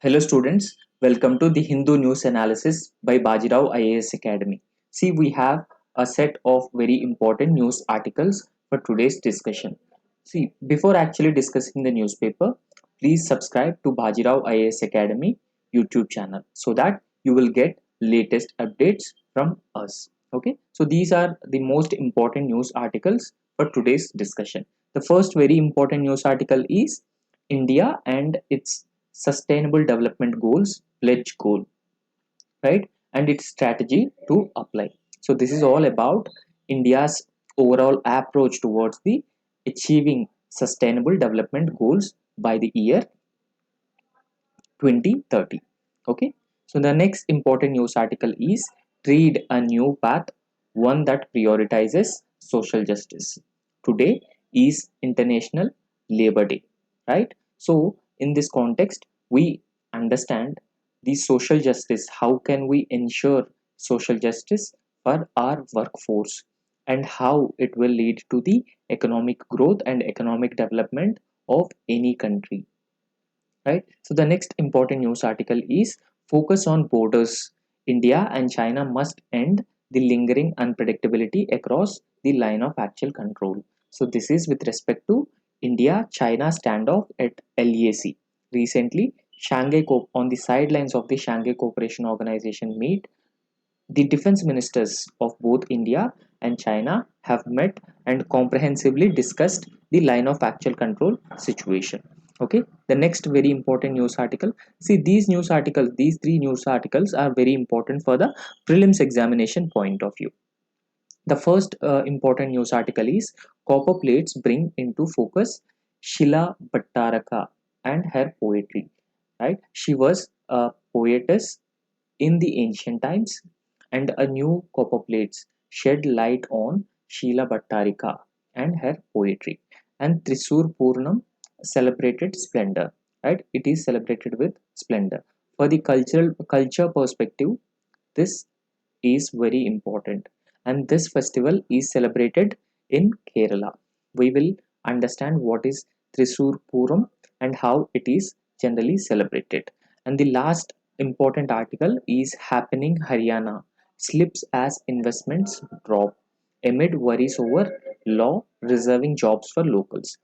Hello students, welcome to the Hindu News Analysis by Baji IAS Academy. See, we have a set of very important news articles for today's discussion. See, before actually discussing the newspaper, please subscribe to Baji IAS Academy YouTube channel so that you will get latest updates from us. Okay, so these are the most important news articles for today's discussion. The first very important news article is India and its Sustainable Development Goals pledge goal, right? And its strategy to apply. So this is all about India's overall approach towards the achieving sustainable development goals by the year 2030. Okay, so the next important news article is Tread a New Path, one that prioritizes social justice. Today is International Labor Day, right? So in this context, we understand the social justice. How can we ensure social justice for our workforce, and how it will lead to the economic growth and economic development of any country, right? So the next important news article is Focus on Borders. India and China must end the lingering unpredictability across the line of actual control. So this is with respect to India-China standoff at LAC. Recently, on the sidelines of the Shanghai Cooperation Organization meet, the defense ministers of both India and China have met and comprehensively discussed the line of actual control situation. Okay, the next very important news article. See, these three news articles are very important for the prelims examination point of view. The first important news article is Copper plates bring into focus Shila Bhattaraka and her poetry. Right, she was a poetess in the ancient times, and a new copper plates shed light on Sheila Bhattarika and her poetry. And Trisur Purnam celebrated splendor, right? It is celebrated with splendor. For the culture perspective, this is very important. And this festival is celebrated in Kerala. We will understand what is Trisur Puram and how it is generally celebrated. And the last important article is Happening Haryana slips as investments drop amid worries over law reserving jobs for locals.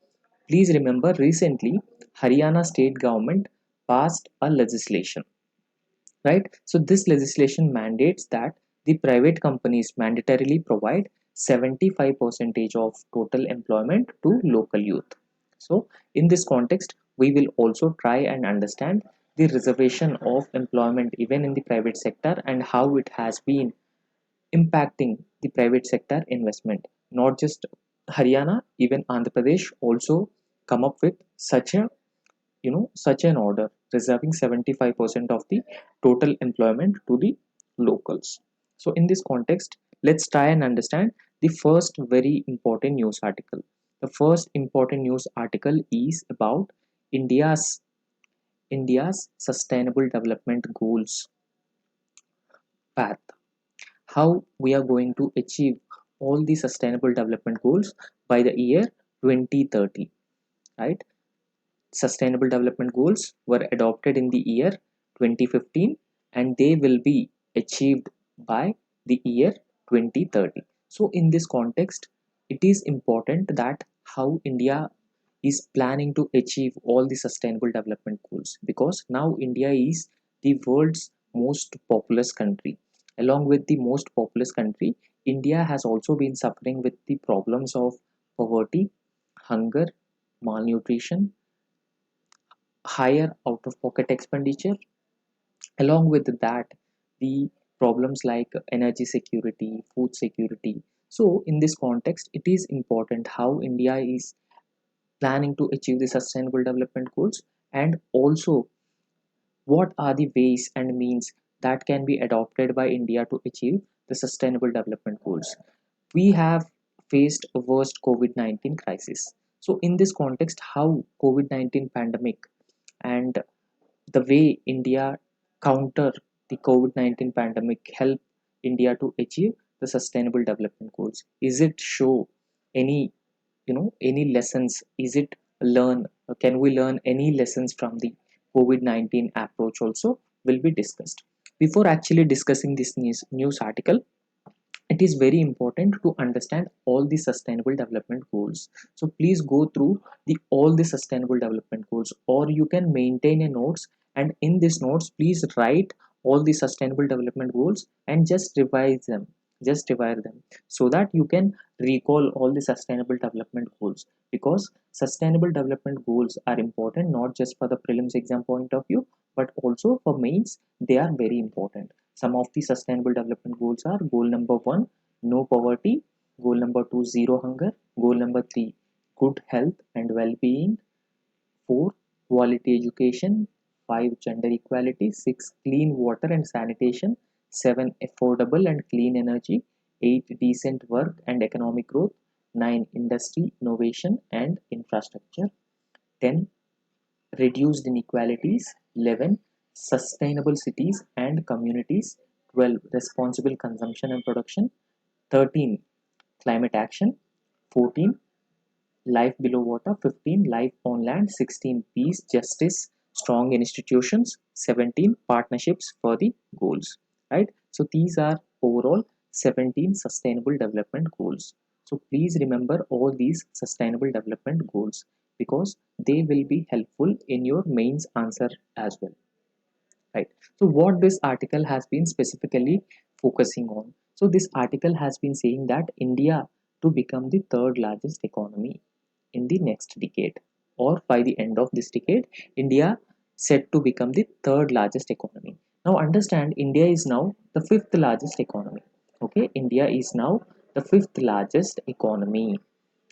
Please remember, recently Haryana state government passed a legislation, right? So this legislation mandates that the private companies mandatorily provide 75% of total employment to local youth. So in this context, we will also try and understand the reservation of employment even in the private sector and how it has been impacting the private sector investment. Not just Haryana, even Andhra Pradesh also come up with such an order reserving 75% of the total employment to the locals. So in this context, let's try and understand the first very important news article. The first important news article is about india's sustainable development goals path, how we are going to achieve all the sustainable development goals by the year 2030, right? Sustainable Development Goals were adopted in the year 2015, and they will be achieved by the year 2030. So, in this context, it is important that how India is planning to achieve all the Sustainable Development Goals, because now India is the world's most populous country. Along with the most populous country, India has also been suffering with the problems of poverty, hunger, malnutrition, higher out of pocket expenditure. Along with that, the problems like energy security, food security. So in this context, it is important how India is planning to achieve the sustainable development goals, and also what are the ways and means that can be adopted by India to achieve the sustainable development goals. We have faced a worst COVID-19 crisis. So in this context, how COVID-19 pandemic and the way India counter the COVID-19 pandemic help India to achieve the sustainable development goals? Is it show any any lessons? Is it learn? Can we learn any lessons from the COVID-19 approach also will be discussed. Before actually discussing this news article, it is very important to understand all the sustainable development goals. So please go through the all the sustainable development goals, or you can maintain a notes, and in this notes please write all the sustainable development goals and just revise them so that you can recall all the sustainable development goals, because sustainable development goals are important not just for the prelims exam point of view, but also for mains. They are very important. Some of the sustainable development goals are: goal number 1, no poverty; goal number 2, zero hunger; goal number 3, good health and well-being; 4, quality education; 5, gender equality; 6, clean water and sanitation; 7, affordable and clean energy; 8, decent work and economic growth; 9, industry, innovation and infrastructure; 10, reduced inequalities; 11, sustainable cities and communities; 12, responsible consumption and production; 13, climate action; 14, life below water; 15, life on land; 16, peace, justice, strong institutions; 17, partnerships for the goals. Right? So these are overall 17 sustainable development goals. So please remember all these sustainable development goals, because they will be helpful in your mains answer as well. Right? So what this article has been specifically focusing on. So this article has been saying that India to become the third largest economy in the next decade, or by the end of this decade, India set to become the third largest economy. Now understand, India is now the fifth largest economy. Okay, India is now the fifth largest economy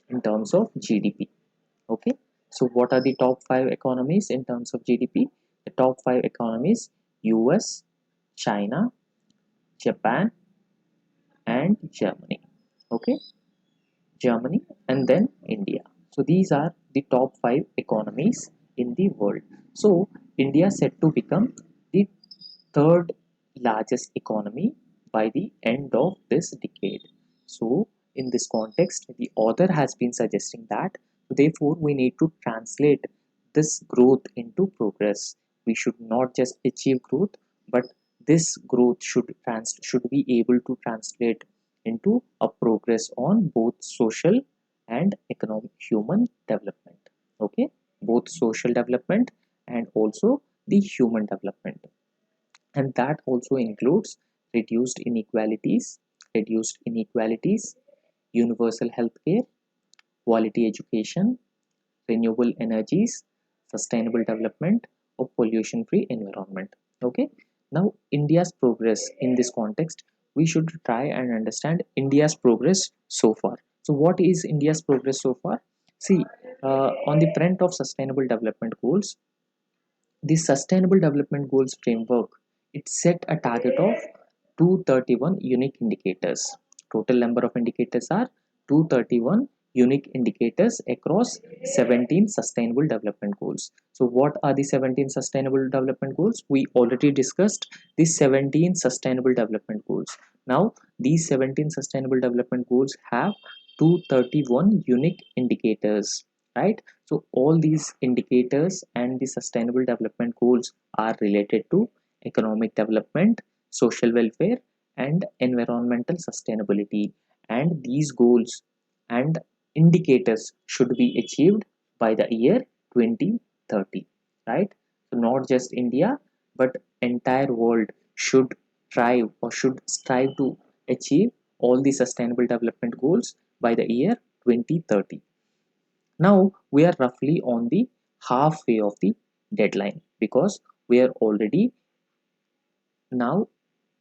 in terms of GDP. Okay, so what are the top 5 economies in terms of GDP? The top 5 economies: US, China, Japan and Germany. Okay, Germany and then India. So these are the top 5 economies in the world. So India set to become the third largest economy by the end of this decade. So in this context, the author has been suggesting that therefore we need to translate this growth into progress. We should not just achieve growth, but this growth should be able to translate into a progress on both social and economic human development. Okay, both social development and also the human development, and that also includes reduced inequalities, universal healthcare, quality education, renewable energies, sustainable development, or pollution-free environment. Okay. Now, India's progress in this context, we should try and understand India's progress so far. So, what is India's progress so far? See, on the front of sustainable development goals, the Sustainable Development Goals framework, it set a target of 231 unique indicators. Total number of indicators are 231 unique indicators across 17 sustainable development goals. So what are the 17 sustainable development goals? We already discussed the 17 sustainable development goals. Now these 17 sustainable development goals have 231 unique indicators, right? So all these indicators and the sustainable development goals are related to economic development, social welfare and environmental sustainability, and these goals and indicators should be achieved by the year 2030, right? So not just India, but entire world should strive or should strive to achieve all the sustainable development goals by the year 2030. Now we are roughly on the halfway of the deadline, because we are already now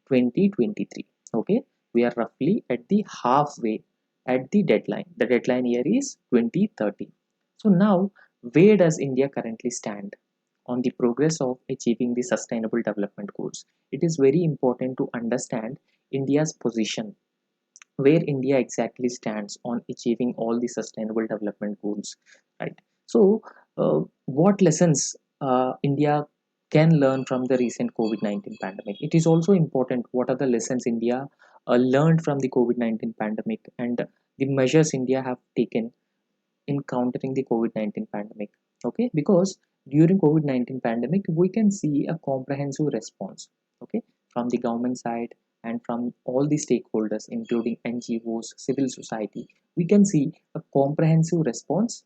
2023. Okay, we are roughly at the halfway at the deadline. The deadline year is 2030. So now, where does India currently stand on the progress of achieving the sustainable development goals? It is very important to understand India's position, where India exactly stands on achieving all the sustainable development goals, right? So, what lessons India can learn from the recent COVID-19 pandemic? It is also important what are the lessons India learned from the COVID-19 pandemic, and the measures India have taken in countering the COVID-19 pandemic. Okay, because during COVID-19 pandemic, we can see a comprehensive response, okay, from the government side and from all the stakeholders, including NGOs, civil society. We can see a comprehensive response,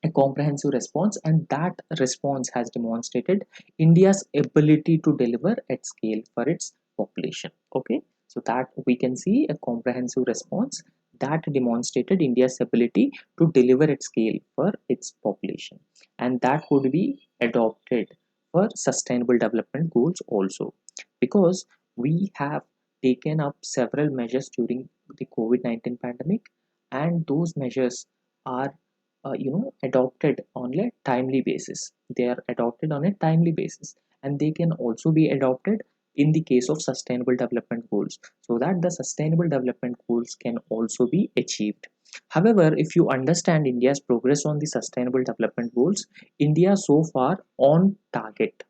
and that response has demonstrated India's ability to deliver at scale for its population. Okay, so that we can see a comprehensive response that demonstrated India's ability to deliver at scale for its population, and that could be adopted for sustainable development goals also, because we have taken up several measures during the COVID-19 pandemic, and those measures are adopted on a timely basis. They are adopted on a timely basis, and they can also be adopted in the case of sustainable development goals, so that the sustainable development goals can also be achieved. However, if you understand India's progress on the sustainable development goals, India so far on target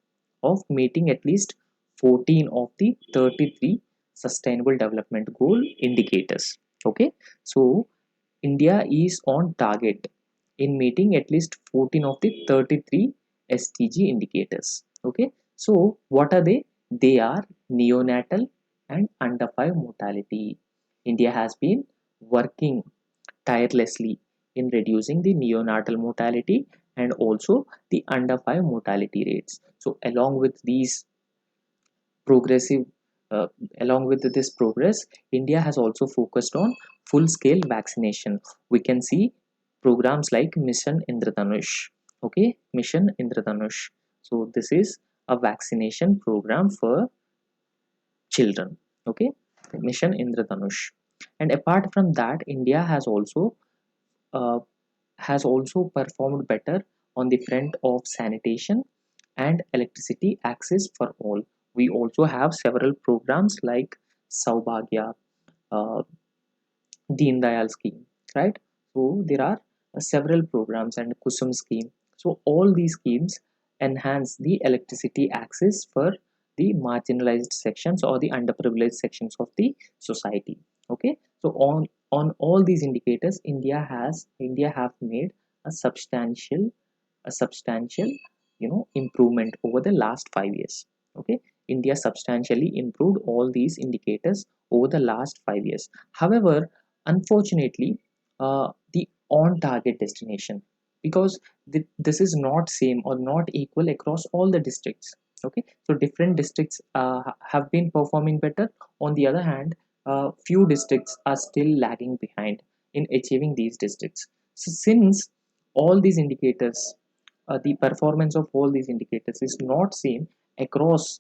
of meeting at least 14 of the 33 sustainable development goal indicators. Okay, so India is on target in meeting at least 14 of the 33 SDG indicators. Okay, so what are they? They are neonatal and under 5 mortality. India has been working tirelessly in reducing the neonatal mortality and also the under 5 mortality rates. So, progressive uh, along with this progress, India has also focused on full scale vaccination. We can see programs like Mission Indradhanush. Okay, Mission Indradhanush. So this is a vaccination program for children. Okay, Mission Indradhanush. And apart from that, India uh, has also performed better on the front of sanitation and electricity access for all. We also have several programs like Saubhagya, uh, Deen Dayal scheme, right? So there are several programs and Kusum scheme. So all these schemes enhance the electricity access for the marginalized sections or the underprivileged sections of the society. Okay, so on all these indicators, India have made a substantial improvement over the last 5 years. Okay, India substantially improved all these indicators over the last 5 years. However, unfortunately, the on target destination, because this is not same or not equal across all the districts. Okay, so different districts have been performing better. On the other hand, few districts are still lagging behind in achieving these districts. So since all these indicators the performance of all these indicators is not same across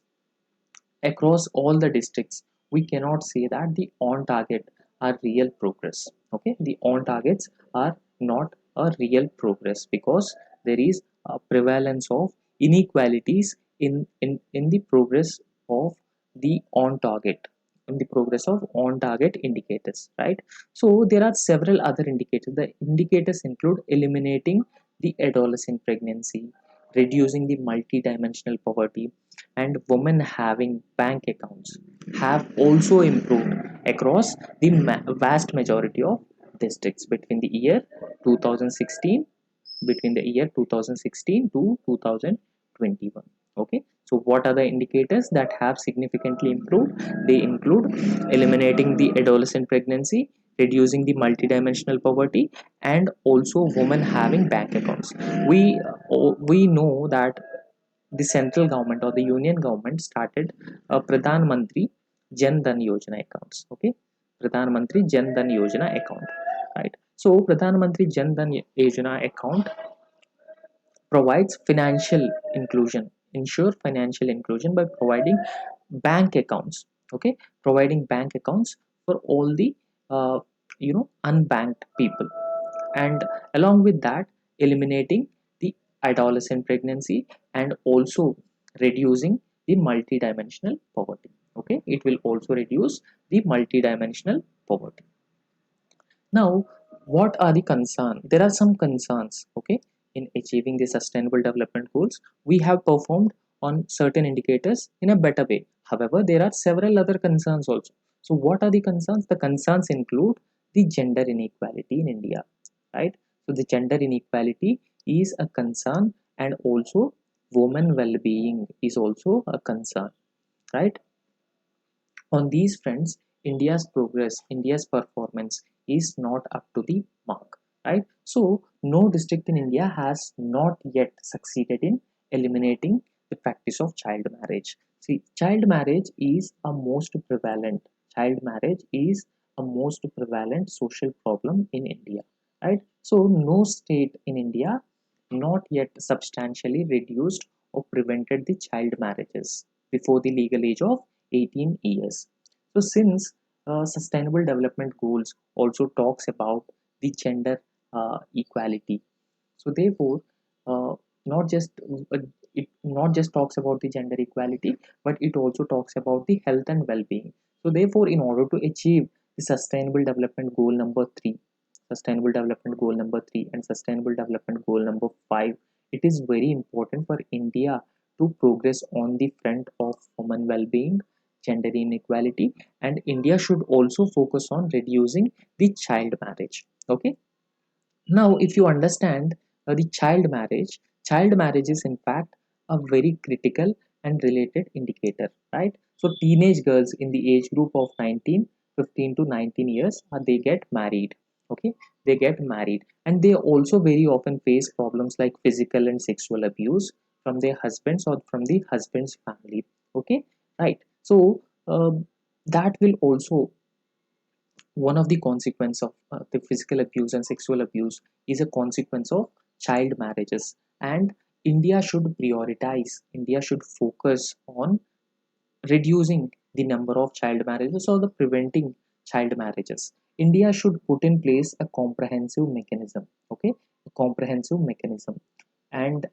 all the districts, we cannot say that the on target are real progress. Okay, the on targets are not a real progress, because there is a prevalence of inequalities in the progress of the on target in the progress of on target indicators, right? So there are several other indicators. The indicators include eliminating the adolescent pregnancy, reducing the multidimensional poverty, and women having bank accounts have also improved across the vast majority of districts between the year 2016 to 2021. Okay, so what are the indicators that have significantly improved? They include eliminating the adolescent pregnancy, reducing the multidimensional poverty, and also women having bank accounts. We know that the central government or the union government started a Pradhan Mantri Jan Dhan Yojana accounts. Okay, Pradhan Mantri Jan Dhan Yojana account, right? So Pradhan Mantri Jan Dhan Yojana account provides financial inclusion, ensure financial inclusion by providing bank accounts. Okay, providing bank accounts for all the unbanked people, and along with that, eliminating the adolescent pregnancy and also reducing the multidimensional poverty. Okay, it will also reduce the multidimensional poverty. Now, what are the concerns? There are some concerns, okay, in achieving the sustainable development goals. We have performed on certain indicators in a better way. However, there are several other concerns also. So, what are the concerns? The concerns include the gender inequality in India, right? So, the gender inequality is a concern and also women well-being is also a concern, right? On these fronts, India's progress, India's performance is not up to the mark, right? So, no district in India has not yet succeeded in eliminating the practice of child marriage. See, child marriage is a most prevalent social problem in India, right? So, no state in India not yet substantially reduced or prevented the child marriages before the legal age of 18 years. So since sustainable development goals also talks about the gender equality, so therefore uh, not just uh, it not just talks about the gender equality, but it also talks about the health and well-being. So therefore, in order to achieve the sustainable development goal number 3, sustainable development goal number 3 and sustainable development goal number 5, it is very important for India to progress on the front of women well-being, gender inequality, and India should also focus on reducing the child marriage. Okay, now if you understand the child marriage is in fact a very critical and related indicator, right? So teenage girls in the age group of 15 to 19 years, they get married. Okay, they get married, and they also very often face problems like physical and sexual abuse from their husbands or from the husband's family. Okay, right? So that will also, one of the consequence of the physical abuse and sexual abuse is a consequence of child marriages, and India should focus on reducing the number of child marriages or the preventing child marriages. India should put in place a comprehensive mechanism. Okay, a comprehensive mechanism, and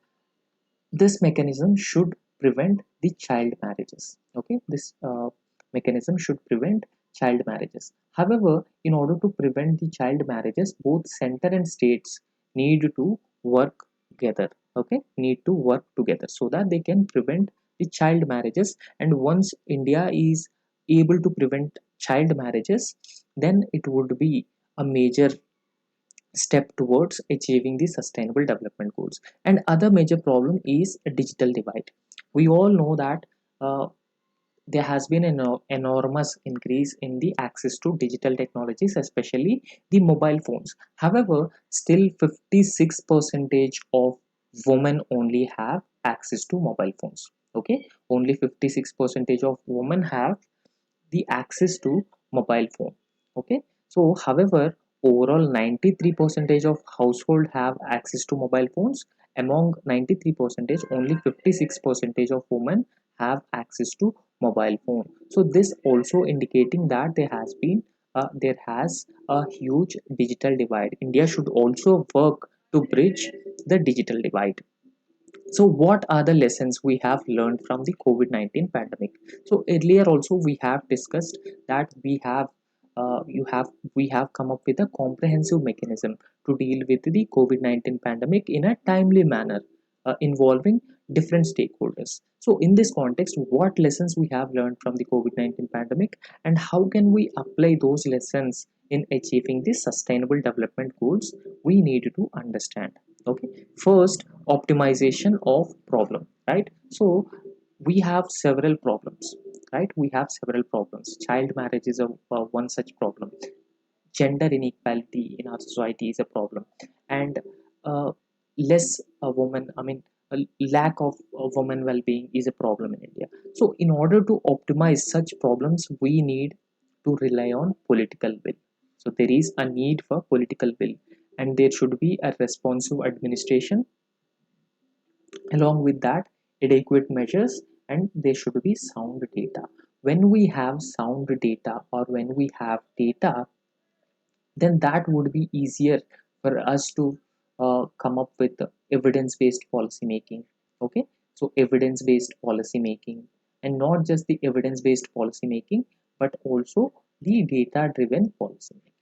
this mechanism should prevent the child marriages. Okay, this mechanism should prevent child marriages. However, in order to prevent the child marriages, both center and states need to work together. Okay, need to work together so that they can prevent the child marriages. And once India is able to prevent child marriages, then it would be a major step towards achieving the sustainable development goals. And other major problem is a digital divide. We all know that there has been an enormous increase in the access to digital technologies, especially the mobile phones. However, still 56 percentage of women only have access to mobile phones. Okay, only 56 percentage of women have the access to mobile phone. Okay, so however, overall 93 percentage of household have access to mobile phones. Among 93 percentage, only 56 percentage of women have access to mobile phone. So this also indicating that there has a huge digital divide. India should also work to bridge the digital divide. So what are the lessons we have learned from the COVID-19 pandemic? So earlier also we have discussed that we have come up with a comprehensive mechanism to deal with the COVID-19 pandemic in a timely manner, involving different stakeholders. So in this context, what lessons we have learned from the COVID-19 pandemic, and how can we apply those lessons in achieving the sustainable development goals, we need to understand. Okay, first, optimization of problem, right? So we have several problems, right? We have several problems. Child marriage is one such problem. Gender inequality in our society is a problem, and uh, less a woman I mean a lack of woman well-being is a problem in India. So in order to optimize such problems, we need to rely on political will. So there is a need for political will, and there should be a responsive administration. Along with that, adequate measures, and there should be sound data. When we have sound data, or when we have data, then that would be easier for us to come up with evidence-based policy making. Okay, so evidence-based policy making, and not just the evidence-based policy making, but also the data-driven policy making.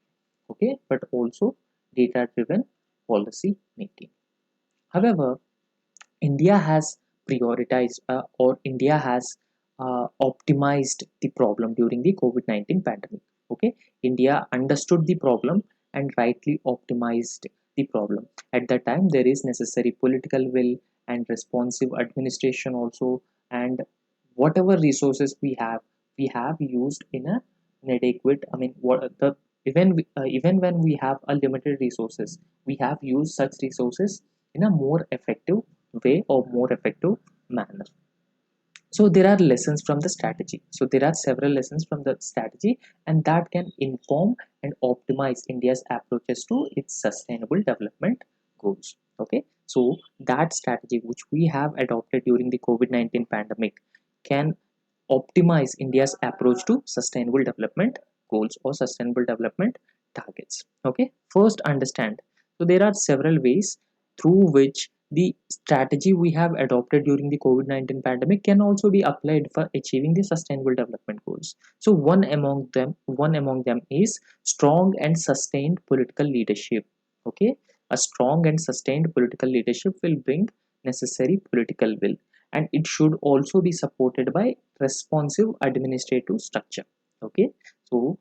Okay, but also data-driven policy making. However, India has prioritized or India has optimized the problem during the COVID-19 pandemic. Okay, India understood the problem and rightly optimized the problem. At that time, there is necessary political will and responsive administration also, and whatever resources we have used in a inadequate, I mean what the even when we have a limited resources, we have used such resources in a more effective way or more effective manner. So there are lessons from the strategy. So there are several lessons from the strategy, and that can inform and optimize India's approaches to its sustainable development goals. Okay, so that strategy which we have adopted during the COVID-19 pandemic can optimize India's approach to sustainable development goals or sustainable development targets. Okay, first understand. So there are several ways through which the strategy we have adopted during the COVID-19 pandemic can also be applied for achieving the sustainable development goals. So one among them is strong and sustained political leadership. Okay, a strong and sustained political leadership will bring necessary political will, and it should also be supported by responsive administrative structure. Okay, so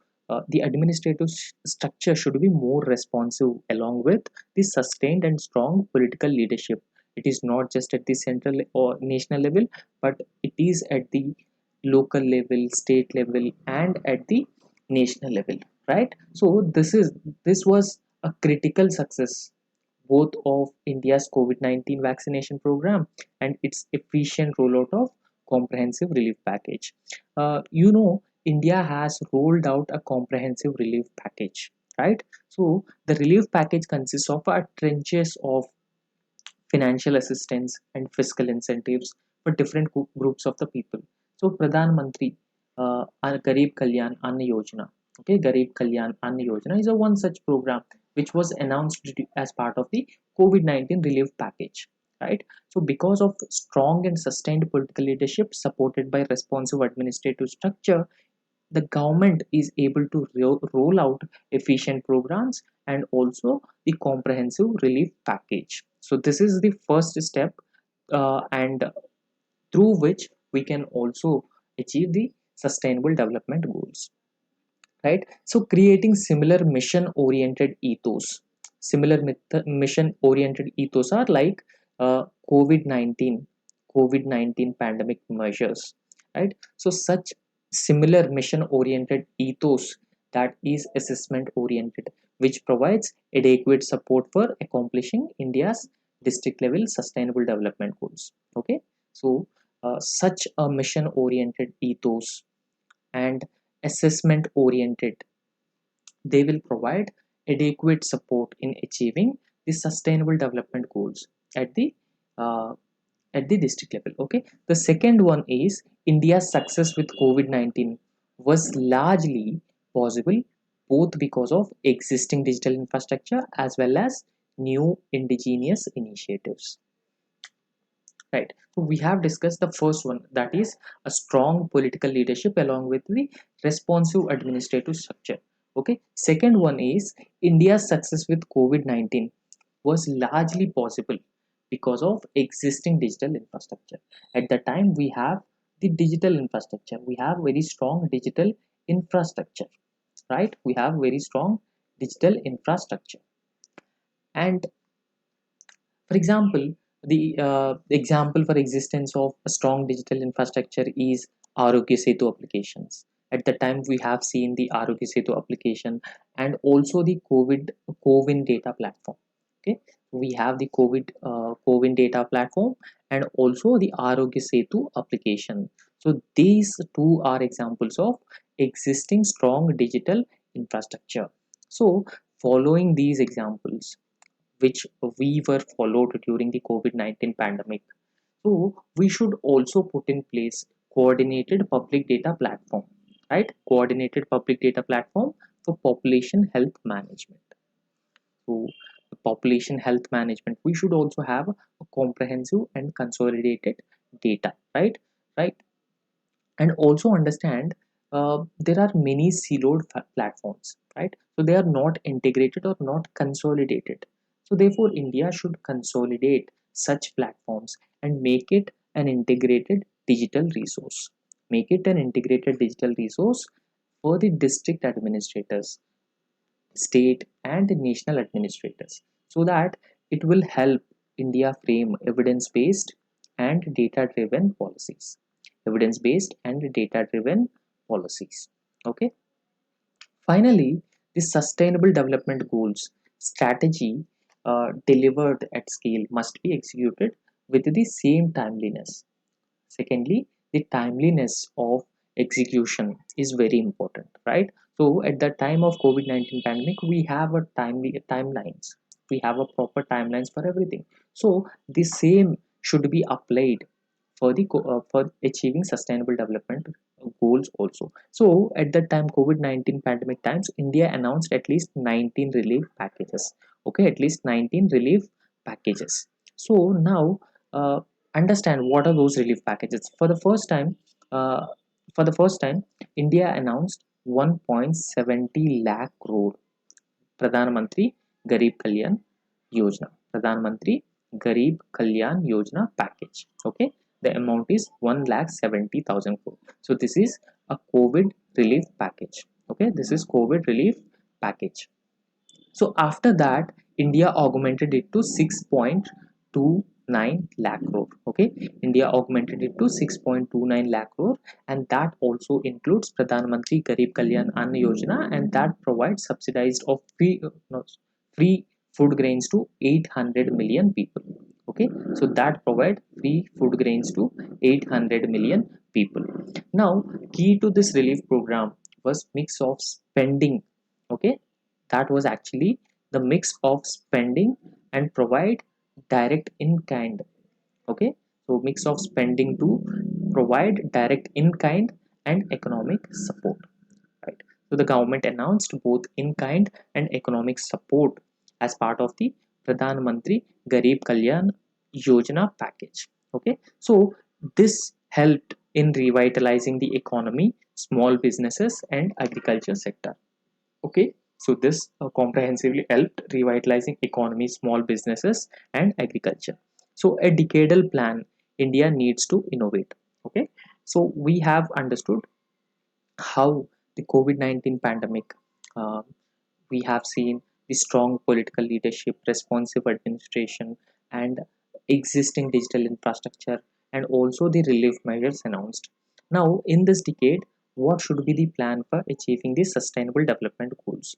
the administrative structure should be more responsive along with the sustained and strong political leadership. It is not just at the central or national level, but it is at the local level, state level, and at the national level, right? So this was a critical success both of India's COVID-19 vaccination program and its efficient rollout of comprehensive relief package. India has rolled out a comprehensive relief package, right? So the relief package consists of a trenches of financial assistance and fiscal incentives for different groups of the people. So Pradhan Mantri Garib Kalyan Anna Yojana. Okay, Garib Kalyan Anna Yojana is a one such program which was announced as part of the COVID-19 relief package. Right. So because of strong and sustained political leadership supported by responsive administrative structure, the government is able to roll out efficient programs and also the comprehensive relief package. So this is the first step, and through which we can also achieve the sustainable development goals, right? So creating similar mission oriented ethos, mission oriented ethos are like covid-19 covid-19 pandemic measures, right? So such similar mission oriented ethos, that is assessment oriented, which provides adequate support for accomplishing India's district level sustainable development goals. Okay, so such a mission oriented ethos and assessment oriented, they will provide adequate support in achieving the sustainable development goals at the uh, at the district level. Okay, the second one is India's success with covid-19 was largely possible both because of existing digital infrastructure as well as new indigenous initiatives. Right. So we have discussed the first one, that is a strong political leadership along with the responsive administrative structure. Okay. Second one is India's success with COVID-19 was largely possible because of existing digital infrastructure. At the time, we have the digital infrastructure. We have very strong digital infrastructure, right? We have very strong digital infrastructure. And for example, the example for existence of a strong digital infrastructure is Arogya Setu applications. At the time, we have seen the Arogya Setu application and also the COVID data platform. Okay, we have the COVID data platform and also the Arogya Setu application. So these two are examples of existing strong digital infrastructure. So following these examples, which we were followed during the COVID-19 pandemic. So we should also put in place coordinated public data platform, right? Coordinated public data platform for population health management. So the population health management, we should also have a comprehensive and consolidated data, right? Right. And also understand there are many siloed platforms, right? So they are not integrated or not consolidated. So therefore India should consolidate such platforms and make it an integrated digital resource, make it an integrated digital resource for the district administrators, state and national administrators, so that it will help India frame evidence-based and data-driven policies. Evidence-based and data-driven policies. Okay. Finally, the Sustainable Development Goals strategy delivered at scale must be executed with the same timeliness. Secondly, the timeliness of execution is very important, right? So at the time of COVID-19 pandemic, we have a timely timelines. We have a proper timelines for everything. So the same should be applied for the for achieving sustainable development goals also. So at that time, COVID-19 pandemic times, India announced at least 19 relief packages. Okay, at least 19 relief packages. So now understand what are those relief packages. Uh, for the first time, India announced 1.70 lakh crore Pradhan Mantri Garib Kalyan Yojana. Pradhan Mantri Garib Kalyan Yojana package. Okay, the amount is 1,70,000 crore. So this is a COVID relief package. Okay, this is COVID relief package. So after that, India augmented it to 6.29 lakh crore. Okay, India augmented it to 6.29 lakh crore, and that also includes Pradhan Mantri Garib Kalyan Anna Yojana, and that provides subsidized of no, free food grains to 800 million people. Okay, so that provide free food grains to 800 million people. Now, key to this relief program was mix of spending. Okay, that was actually the mix of spending and provide direct in kind. Okay, so mix of spending to provide direct in kind and economic support, right? So the government announced both in kind and economic support as part of the Pradhan Mantri Garib Kalyan Yojana package. Okay, so this helped in revitalizing the economy, small businesses and agriculture sector. Okay, so this comprehensively helped revitalizing economy, small businesses, and agriculture. So a decadal plan, India needs to innovate. Okay, so we have understood how the COVID-19 pandemic, uh, we have seen the strong political leadership, responsive administration, and existing digital infrastructure, and also the relief measures announced. Now, in this decade, what should be the plan for achieving the sustainable development goals?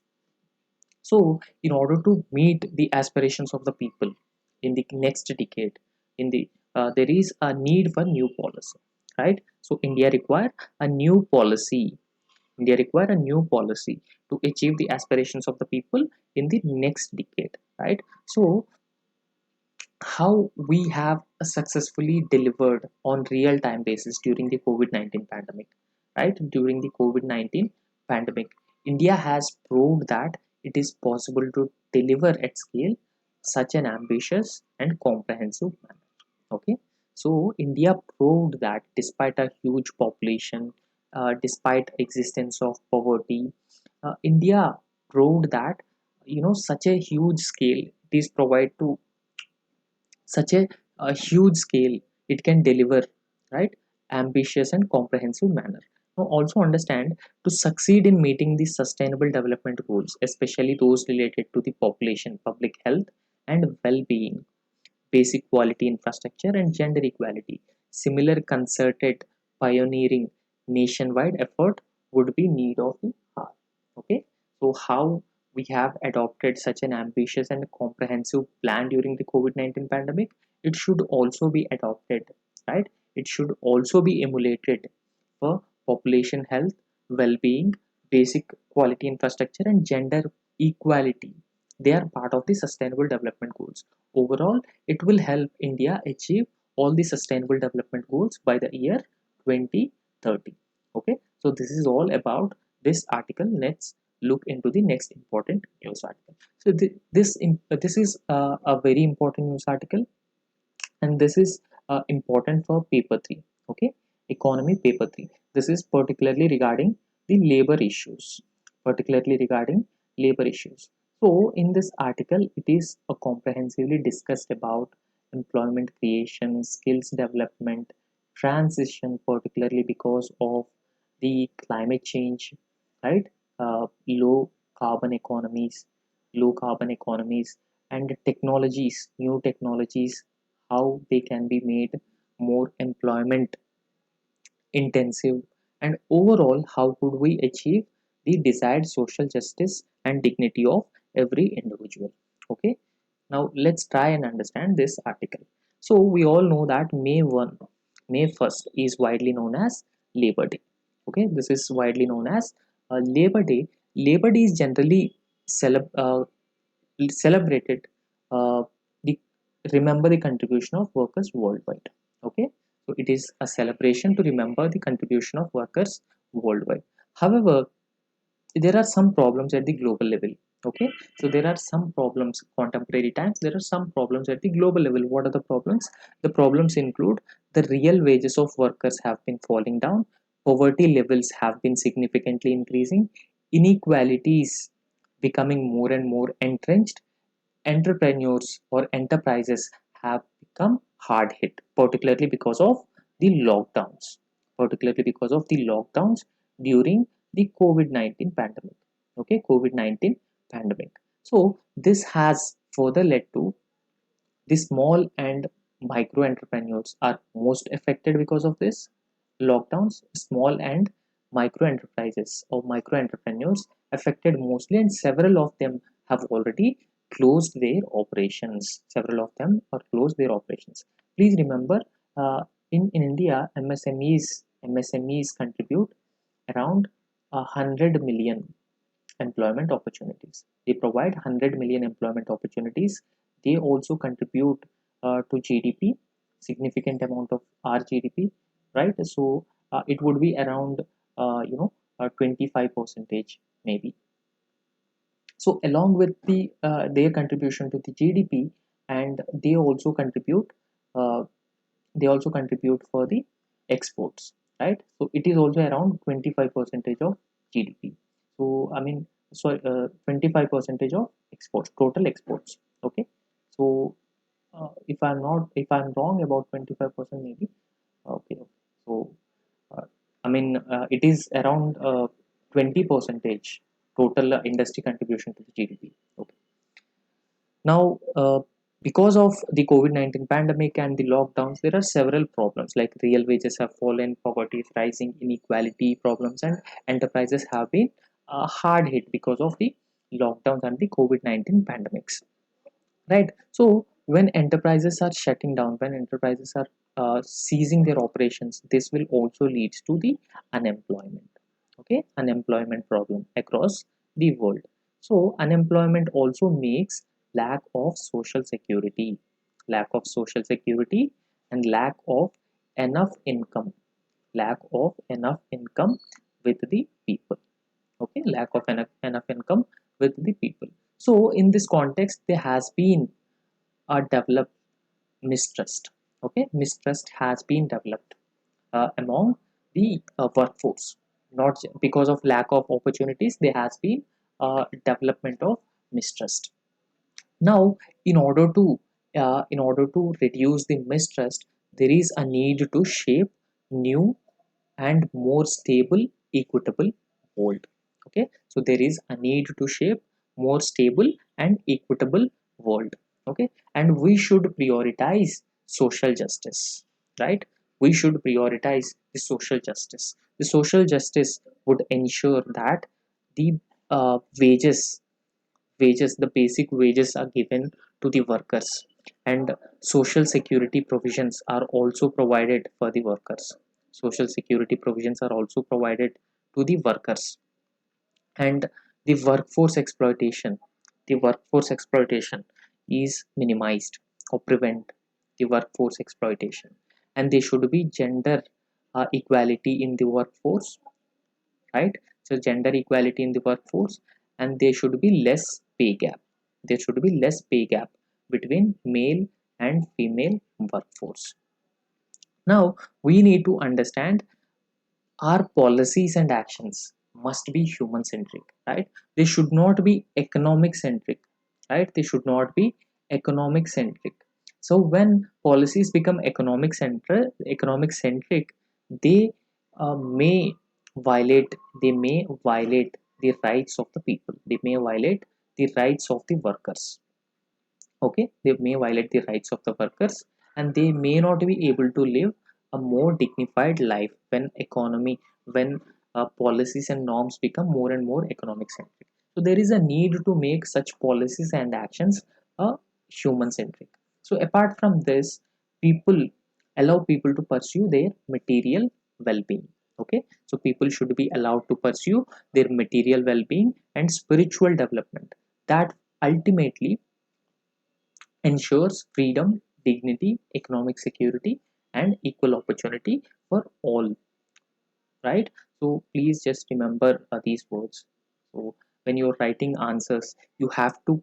So, in order to meet the aspirations of the people in the next decade, in the there is a need for new policy, right? So, India require a new policy to achieve the aspirations of the people in the next decade, right? So, how we have successfully delivered on real time basis during the COVID-19 pandemic, right? During the COVID-19 pandemic, India has proved that it is possible to deliver at scale such an ambitious and comprehensive manner. Okay, so India proved that despite a huge population, despite existence of poverty, India proved that such a huge scale it is provide to such a huge scale it can deliver, right? Ambitious and comprehensive manner. Now also understand, to succeed in meeting the sustainable development goals, especially those related to the population, public health and well-being, basic quality infrastructure and gender equality, similar concerted pioneering nationwide effort would be need of the hour. Okay, so how we have adopted such an ambitious and comprehensive plan during the COVID-19 pandemic, it should also be adopted, right? It should also be emulated for population health, well-being, basic quality infrastructure and gender equality. They are part of the sustainable development goals. Overall, it will help India achieve all the sustainable development goals by the year 2030. Okay, so this is all about this article. Let's look into the next important news article. So this is a very important news article, and this is important for paper 3. Okay, economy paper 3. This is particularly regarding labor issues. So in this article it is comprehensively discussed about employment creation, skills development, transition, particularly because of the climate change, right? Low carbon economies, low carbon economies and technologies, new technologies, how they can be made more employment intensive, and overall, how could we achieve the desired social justice and dignity of every individual. Okay, now let's try and understand this article. So we all know that May 1st is widely known as Labor Day. Okay, this is widely known as Labor Day. Labor Day is generally celebrated the remember the contribution of workers worldwide. Okay, so it is a celebration to remember the contribution of workers worldwide. However, there are some problems at the global level. Okay, so there are some problems contemporary times, there are some problems at the global level. What are the problems? The problems include the real wages of workers have been falling down, poverty levels have been significantly increasing, inequalities becoming more and more entrenched, entrepreneurs or enterprises have become hard hit, particularly because of the lockdowns, particularly because of the lockdowns during the COVID-19 pandemic. Okay, COVID-19 pandemic. So this has further led to the small and micro entrepreneurs are most affected because of this lockdowns. Small and micro enterprises or micro entrepreneurs affected mostly, and several of them have already closed their operations. Several of them are closed their operations. Please remember, in India, MSMEs contribute around 100 million employment opportunities. They provide 100 million employment opportunities. They also contribute to GDP, significant amount of our GDP, right? So it would be around 25 percentage maybe. So along with their contribution to the GDP, and uh, they also contribute for the exports, right? So it is also around 25 percentage of GDP. So I mean, sorry, 25 percentage of exports, total exports. Okay, so if I'm wrong about 25% maybe. Okay, okay. So uh, I mean, it is around 20 percentage total industry contribution to the GDP. Okay. Now, because of the COVID-19 pandemic and the lockdowns, there are several problems like real wages have fallen, poverty is rising, inequality problems, and enterprises have been hard hit because of the lockdowns and the COVID-19 pandemics. Right. So when enterprises are shutting down, when enterprises are ceasing their operations, this will also lead to the unemployment. Okay, unemployment problem across the world. So unemployment also makes lack of social security, lack of social security, and lack of enough income, lack of enough income with the people. Okay, lack of enough income with the people. So in this context, there has been developed mistrust. Okay, mistrust has been developed among the workforce. Not because of lack of opportunities, there has been development of mistrust. Now, in order to reduce the mistrust, there is a need to shape new and more stable, equitable world. Okay, so there is a need to shape more stable and equitable world. Okay, and we should prioritize social justice, right? We should prioritize the social justice. The social justice would ensure that the the basic wages are given to the workers, and social security provisions are also provided for the workers. Social security provisions are also provided to the workers, and the workforce exploitation is minimized or prevent the workforce exploitation, and there should be gender equality in the workforce, right? So gender equality in the workforce, and there should be less pay gap. There should be less pay gap between male and female workforce. Now we need to understand our policies and actions must be human centric, right? They should not be economic centric, right? They should not be economic centric. So when policies become economic centric, they may violate the rights of the people, they may violate the rights of the workers. Okay, they may violate the rights of the workers, and they may not be able to live a more dignified life when policies and norms become more and more economic centric. So there is a need to make such policies and actions human centric. So apart from this, people allow people to pursue their material well-being. Okay, so people should be allowed to pursue their material well-being and spiritual development. That ultimately ensures freedom, dignity, economic security, and equal opportunity for all, right? So please just remember these words. So when you're writing answers, you have to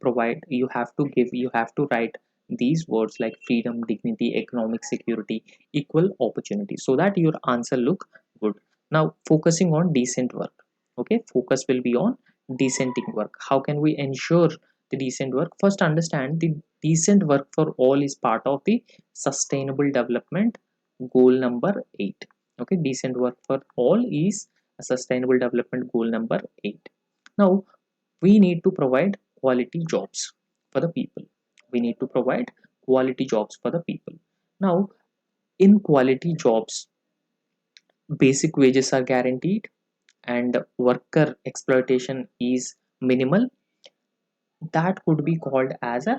write these words like freedom, dignity, economic security, equal opportunity, so that your answer look good. Now focusing on decent work. Okay, focus will be on decenting work. How can we ensure the decent work? First, understand the decent work for all is part of the sustainable development goal number 8. Okay, decent work for all is a sustainable development goal number 8. Now we need to provide quality jobs for the people. We need to provide quality jobs for the people. Now in quality jobs, basic wages are guaranteed and worker exploitation is minimal. That could be called as a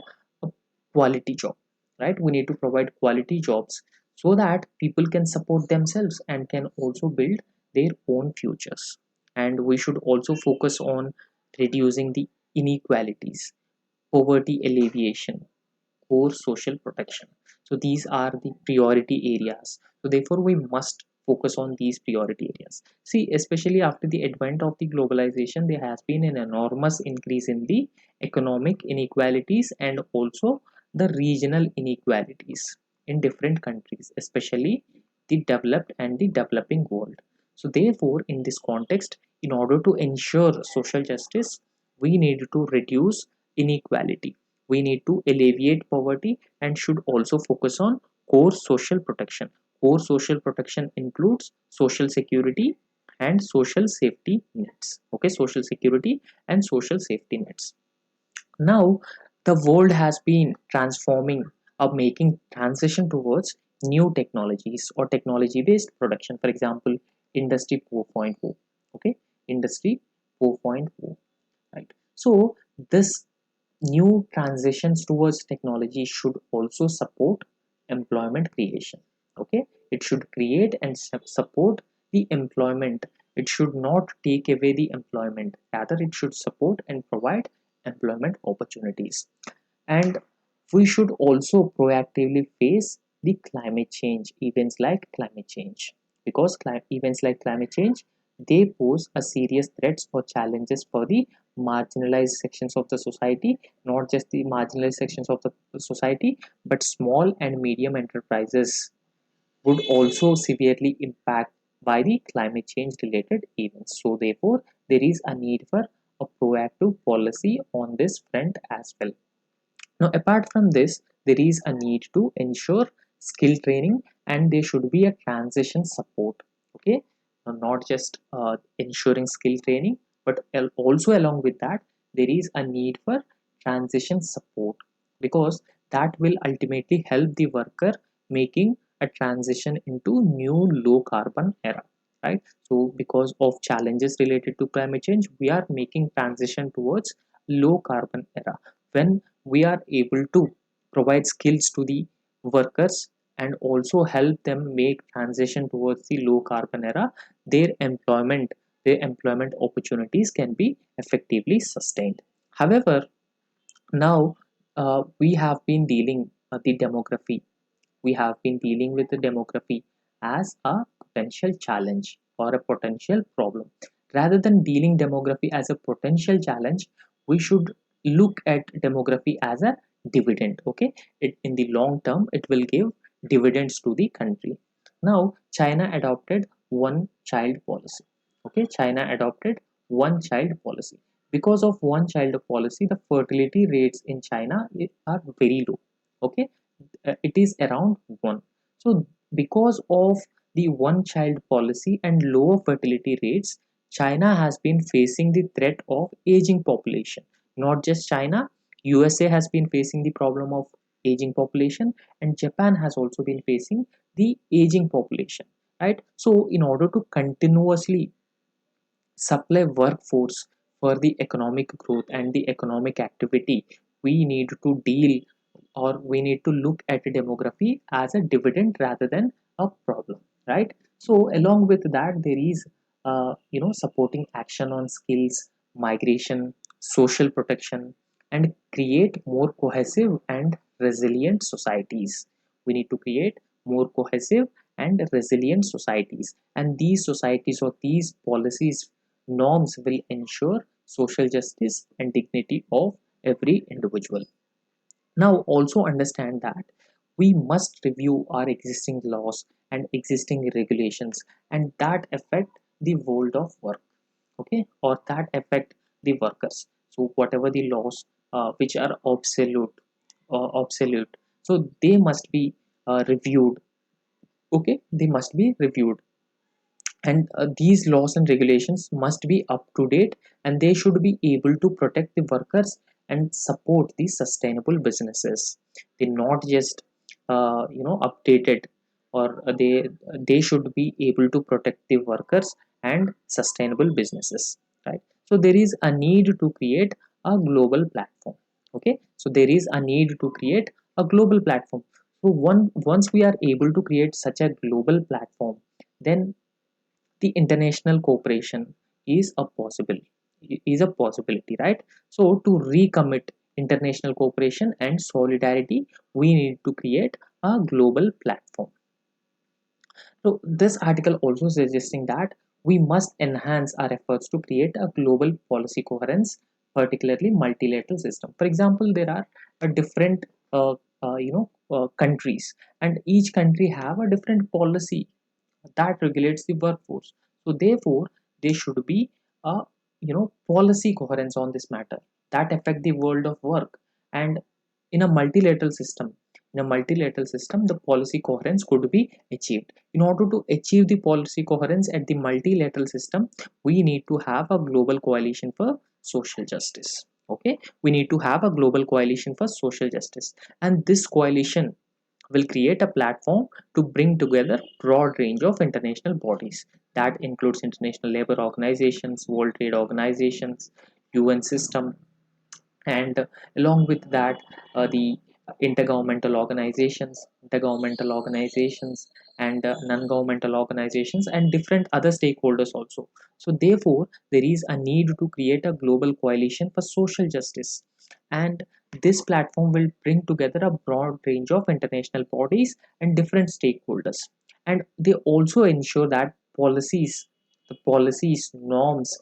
quality job, right? We need to provide quality jobs so that people can support themselves and can also build their own futures. And we should also focus on reducing the inequalities, poverty alleviation, core social protection. So these are the priority areas. So therefore we must focus on these priority areas. See, especially after the advent of the globalization, there has been an enormous increase in the economic inequalities and also the regional inequalities in different countries, especially the developed and the developing world. So therefore in this context, in order to ensure social justice, we need to reduce inequality, we need to alleviate poverty, and should also focus on core social protection. Core social protection includes social security and social safety nets. Okay, social security and social safety nets. Now the world has been transforming or making transition towards new technologies or technology based production. For example, industry 4.0. Okay, industry 4.0, right? So this new transitions towards technology should also support employment creation. Okay, it should create and support the employment. It should not take away the employment, rather it should support and provide employment opportunities. And we should also proactively face the climate change, events like climate change, because events like climate change, they pose a serious threats or challenges for the marginalized sections of the society. Not just the marginalized sections of the society, but small and medium enterprises would also severely impact by the climate change related events. So therefore there is a need for a proactive policy on this front as well. Now, apart from this, there is a need to ensure skill training, and there should be a transition support. Okay, now, not just ensuring skill training, but also along with that, there is a need for transition support, because that will ultimately help the worker making a transition into new low carbon era, right? So because of challenges related to climate change, we are making transition towards low carbon era. When we are able to provide skills to the workers and also help them make transition towards the low carbon era, their employment their employment opportunities can be effectively sustained. However, now we have been dealing the demography we have been dealing with the demography as a potential challenge or a potential problem. Rather than dealing demography as a potential challenge, we should look at demography as a dividend. Okay, in the long term, it will give dividends to the country. Now, China adopted one child policy. Okay, China adopted one child policy. Because of one child policy, the fertility rates in China are very low. Okay, it is around 1. So because of the one child policy and lower fertility rates, China has been facing the threat of aging population. Not just China, USA has been facing the problem of aging population, and Japan has also been facing the aging population, right? So in order to continuously supply workforce for the economic growth and the economic activity, we need to deal, or we need to look at demography as a dividend rather than a problem, right? So along with that, there is supporting action on skills, migration, social protection, and create more cohesive and resilient societies. We need to create more cohesive and resilient societies, and these societies or these policies norms will ensure social justice and dignity of every individual. Now, also understand that we must review our existing laws and existing regulations, and that affect the world of work, okay, or that affect the workers. So, whatever the laws which are obsolete, so they must be reviewed. Okay, they must be reviewed, and these laws and regulations must be up to date, and they should be able to protect the workers and support the sustainable businesses. They not just updated, or they should be able to protect the workers and sustainable businesses, right? So there is a need to create a global platform. Okay, so there is a need to create a global platform. So once we are able to create such a global platform, then the international cooperation is a possibility, right? So to recommit international cooperation and solidarity, we need to create a global platform. So this article also suggesting that we must enhance our efforts to create a global policy coherence, particularly multilateral system. For example, there are different countries, and each country have a different policy that regulates the workforce. So therefore, there should be a policy coherence on this matter that affect the world of work. And in a multilateral system, the policy coherence could be achieved. In order to achieve the policy coherence at the multilateral system, we need to have a global coalition for social justice. Okay, we need to have a global coalition for social justice, and this coalition will create a platform to bring together broad range of international bodies that includes international labor organizations, world trade organizations, UN system, and along with that, the intergovernmental organizations, and non-governmental organizations, and different other stakeholders also. So therefore, there is a need to create a global coalition for social justice, and this platform will bring together a broad range of international bodies and different stakeholders, and they also ensure that the policies, norms,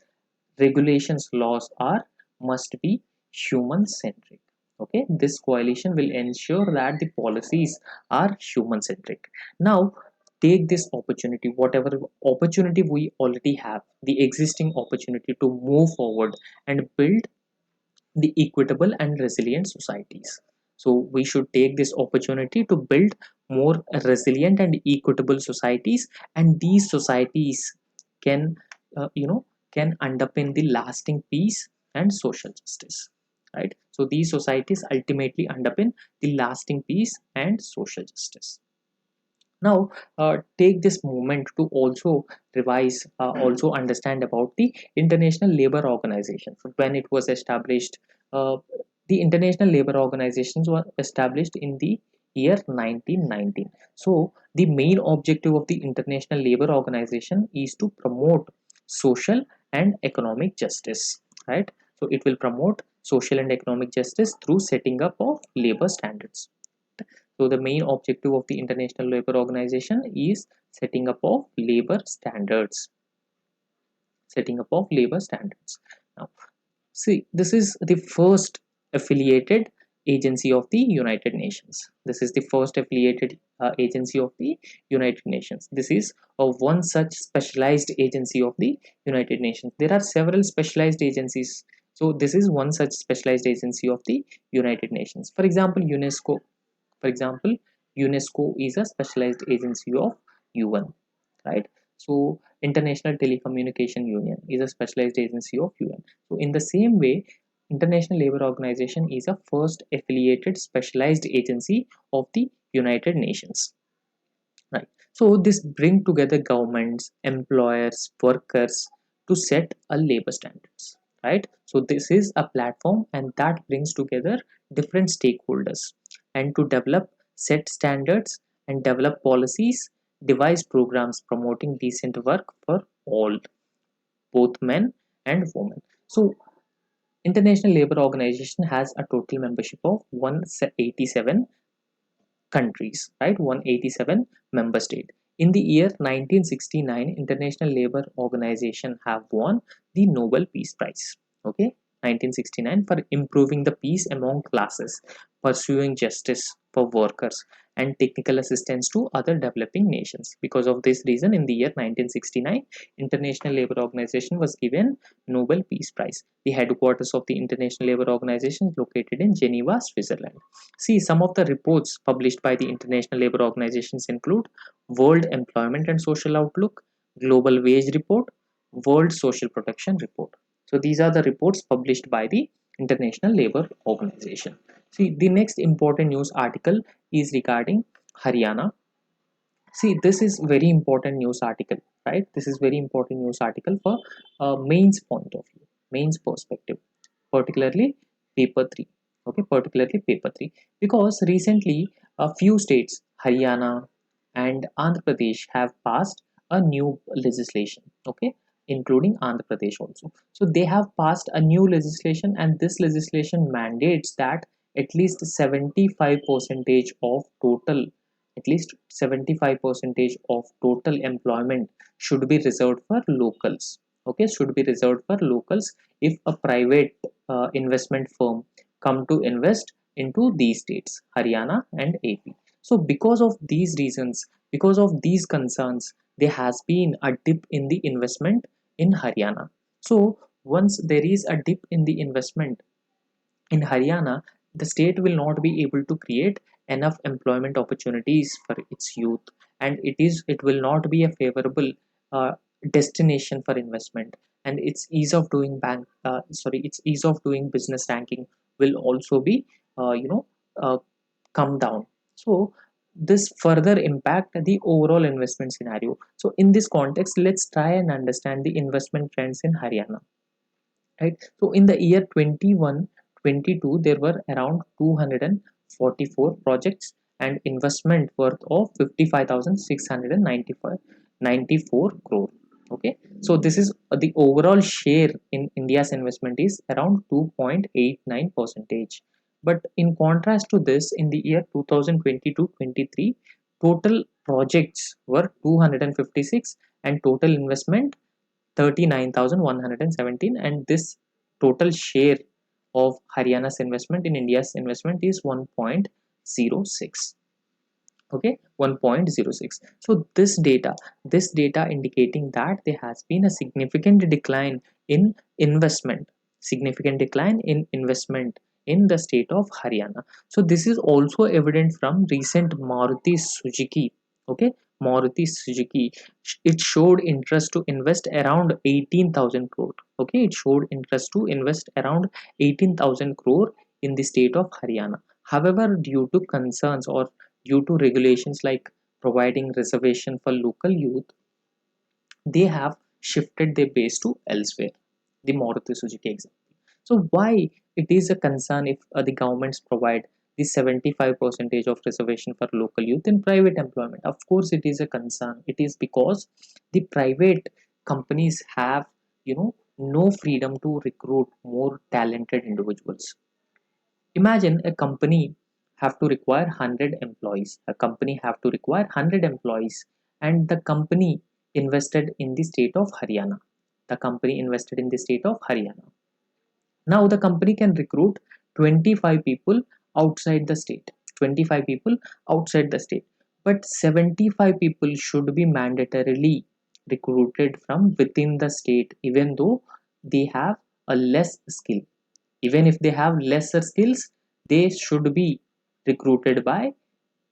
regulations, laws are must be human centric. Okay, this coalition will ensure that the policies are human centric. Now, take this opportunity, whatever opportunity we already have, the existing opportunity, to move forward and build the equitable and resilient societies. So we should take this opportunity to build more resilient and equitable societies, and these societies can you know can underpin the lasting peace and social justice, right? So these societies ultimately underpin the lasting peace and social justice. Now, take this moment to also revise, also understand about the International Labour Organization. So when it was established, uh, the International Labour Organizations were established in the year 1919. So the main objective of the International Labour Organization is to promote social and economic justice, right? So it will promote social and economic justice through setting up of labor standards. So the main objective of the International Labour Organization is setting up of labor standards. Setting up of labor standards. Now, see, this is the first affiliated agency of the United Nations. This is the first affiliated agency of the United Nations. This is one such specialized agency of the United Nations. There are several specialized agencies. So this is one such specialized agency of the United Nations. For example, UNESCO. For example, UNESCO is a specialized agency of UN, right? So International Telecommunication Union is a specialized agency of UN. So in the same way, International Labour Organization is a first affiliated specialized agency of the United Nations. Right. So this bring together governments, employers, workers to set a labor standards. Right. So this is a platform and that brings together different stakeholders and to develop set standards and develop policies, devise programs promoting decent work for all, both men and women. So International Labour Organization has a total membership of 187 countries, right? 187 member state. In the year 1969, International Labour Organization have won the Nobel Peace Prize. Okay, 1969 for improving the peace among classes, pursuing justice for workers, and technical assistance to other developing nations. Because of this reason, in the year 1969, International Labour Organization was given Nobel Peace Prize. The headquarters of the International Labour Organization is located in Geneva, Switzerland. See, some of the reports published by the International Labour Organizations include World Employment and Social Outlook, Global Wage Report, World Social Protection Report. So these are the reports published by the International Labour Organization. See, the next important news article is regarding Haryana. See, this is very important news article, right? This is very important news article for mains point of view, mains perspective, particularly paper 3. Okay, particularly paper 3, because recently a few states, Haryana and Andhra Pradesh, have passed a new legislation. Okay, including Andhra Pradesh also. So they have passed a new legislation, and this legislation mandates that at least 75 percentage of total, at least 75 percentage of total employment should be reserved for locals. Okay, should be reserved for locals if a private investment firm come to invest into these states, Haryana and AP. So because of these reasons, because of these concerns, there has been a dip in the investment in Haryana. So once there is a dip in the investment in Haryana, the state will not be able to create enough employment opportunities for its youth, and it will not be a favorable uh, destination for investment, and its ease of doing its ease of doing business ranking will also be uh, you know uh, come down. So this further impact the overall investment scenario. So in this context, let's try and understand the investment trends in Haryana, right? So in the year 21-22, there were around 244 projects and investment worth of 55,694 crore. Okay, so this is the overall share in India's investment is around 2.89 percentage. But in contrast to this, in the year 2022-23, total projects were 256 and total investment 39,117, and this total share of Haryana's investment in India's investment is 1.06. Okay, 1.06. So this data indicating that there has been a significant decline in investment in the state of Haryana. So this is also evident from recent Maruti Suzuki. Okay, Maruti Suzuki, it showed interest to invest around 18,000 crore. Okay, it showed interest to invest around 18,000 crore in the state of Haryana. However, due to concerns or due to regulations like providing reservation for local youth, they have shifted their base to elsewhere. The Maruti Suzuki example. So why it is a concern if the governments provide the 75 percentage of reservation for local youth in private employment? Of course, it is a concern. It is because the private companies have, no freedom to recruit more talented individuals. Imagine a company have to require 100 employees. A company have to require 100 employees, and the company invested in the state of Haryana. The company invested in the state of Haryana. Now the company can recruit 25 people outside the state. 25 people outside the state. But 75 people should be mandatorily recruited from within the state, even though they have a less skill. Even if they have lesser skills, they should be recruited by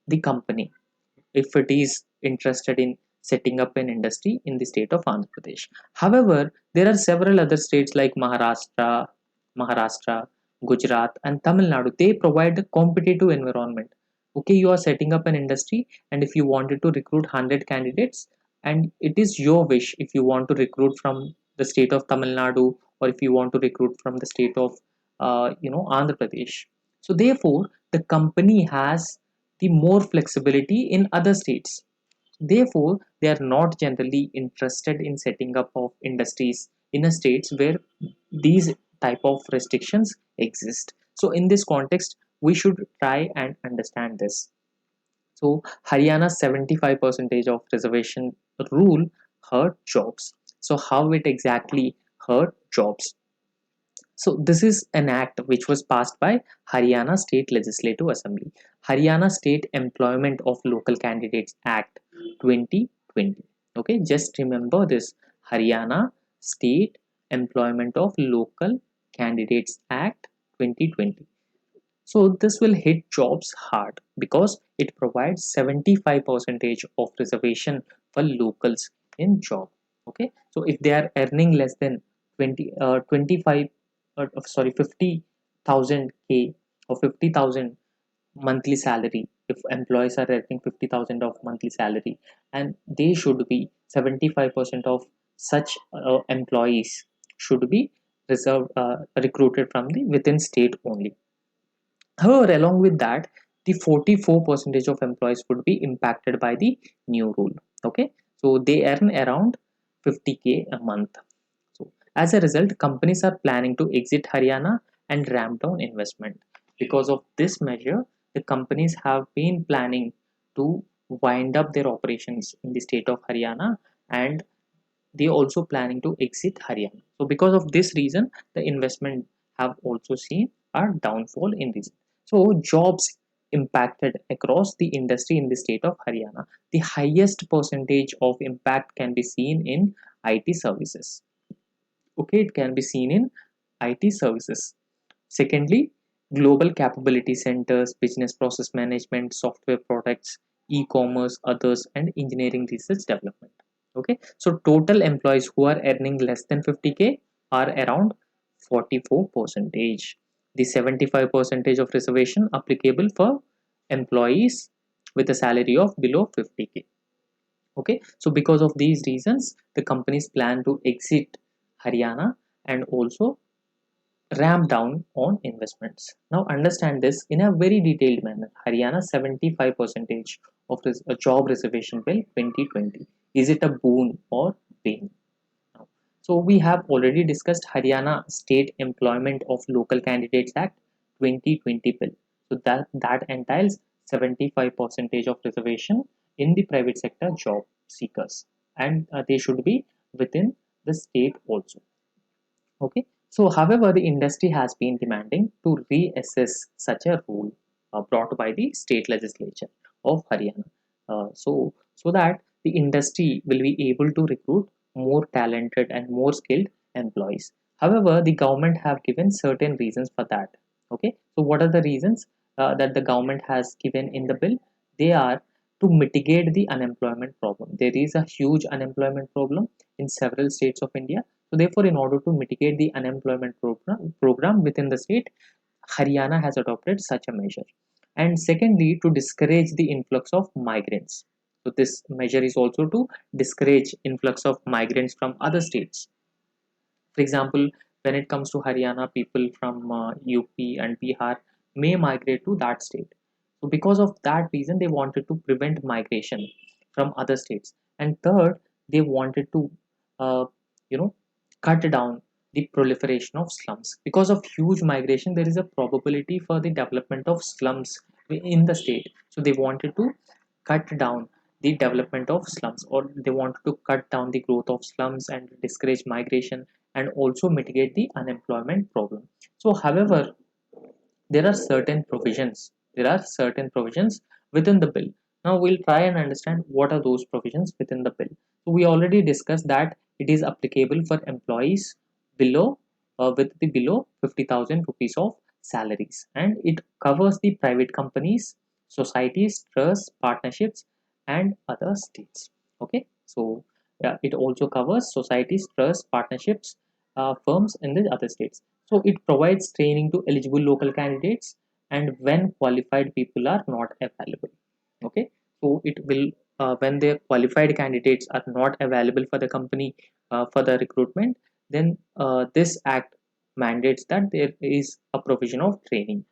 the company if it is interested in setting up an industry in the state of Andhra Pradesh. However, there are several other states like Maharashtra, Maharashtra, Gujarat, and Tamil Nadu, they provide a competitive environment. Okay, you are setting up an industry, and if you wanted to recruit 100 candidates, and it is your wish if you want to recruit from the state of Tamil Nadu, or if you want to recruit from the state of Andhra Pradesh. So therefore, the company has the more flexibility in other states. Therefore, they are not generally interested in setting up of industries in a states where these type of restrictions exist. So in this context, we should try and understand this. So Haryana's 75 percentage of reservation rule hurt jobs. So how it exactly hurt jobs? So this is an act which was passed by Haryana State Legislative Assembly. Haryana State Employment of Local Candidates Act 2020. Okay, just remember this: Haryana State Employment of Local Candidates Act 2020. So this will hit jobs hard because it provides 75 percentage of reservation for locals in job. Okay, so if they are earning less than 25 sorry 50,000 k or 50,000 monthly salary, if employees are earning 50,000 of monthly salary, and they should be 75% of such employees should be reserved recruited from the within state only. However, along with that, the 44 percentage of employees would be impacted by the new rule. Okay, so they earn around 50k a month. So as a result, companies are planning to exit Haryana and ramp down investment. Because of this measure, the companies have been planning to wind up their operations in the state of Haryana, and they also planning to exit Haryana. So because of this reason, the investment have also seen a downfall in this. So jobs impacted across the industry in the state of Haryana. The highest percentage of impact can be seen in IT services. Okay, it can be seen in IT services. Secondly, global capability centers, business process management, software products, e-commerce, others, and engineering research development. Okay, so total employees who are earning less than 50k are around 44 percentage. The 75 percentage of reservation applicable for employees with a salary of below 50k. Okay, so because of these reasons, the companies plan to exit Haryana and also ramp down on investments. Now understand this in a very detailed manner. Haryana 75 percentage of a job reservation bill 2020. Is it a boon or bane? Now, so we have already discussed Haryana State Employment of Local Candidates Act 2020 bill. So that entails 75 percentage of reservation in the private sector job seekers, and they should be within the state also. Okay, so however, the industry has been demanding to reassess such a rule brought by the state legislature of Haryana, so that the industry will be able to recruit more talented and more skilled employees. However, the government have given certain reasons for that. Okay, so what are the reasons that the government has given in the bill? They are to mitigate the unemployment problem. There is a huge unemployment problem in several states of India. So therefore, in order to mitigate the unemployment program within the state, Haryana has adopted such a measure. And secondly, to discourage the influx of migrants. So this measure is also to discourage influx of migrants from other states. For example, when it comes to Haryana, people from UP and Bihar may migrate to that state. So because of that reason, they wanted to prevent migration from other states. And third, they wanted to, uh, you know, cut down the proliferation of slums. Because of huge migration, there is a probability for the development of slums in the state. So they wanted to cut down the development of slums, or they wanted to cut down the growth of slums and discourage migration and also mitigate the unemployment problem. So however, there are certain provisions within the bill. Now we'll try and understand what are those provisions within the bill. So we already discussed that it is applicable for employees below with the below 50,000 rupees of salaries, and it covers the private companies, societies, trusts, partnerships, and other states. Okay, so yeah, it also covers societies, trusts, partnerships, firms in the other states. So it provides training to eligible local candidates and when qualified people are not available. Okay, so it will when the qualified candidates are not available for the company for the recruitment, then this act mandates that there is a provision of training,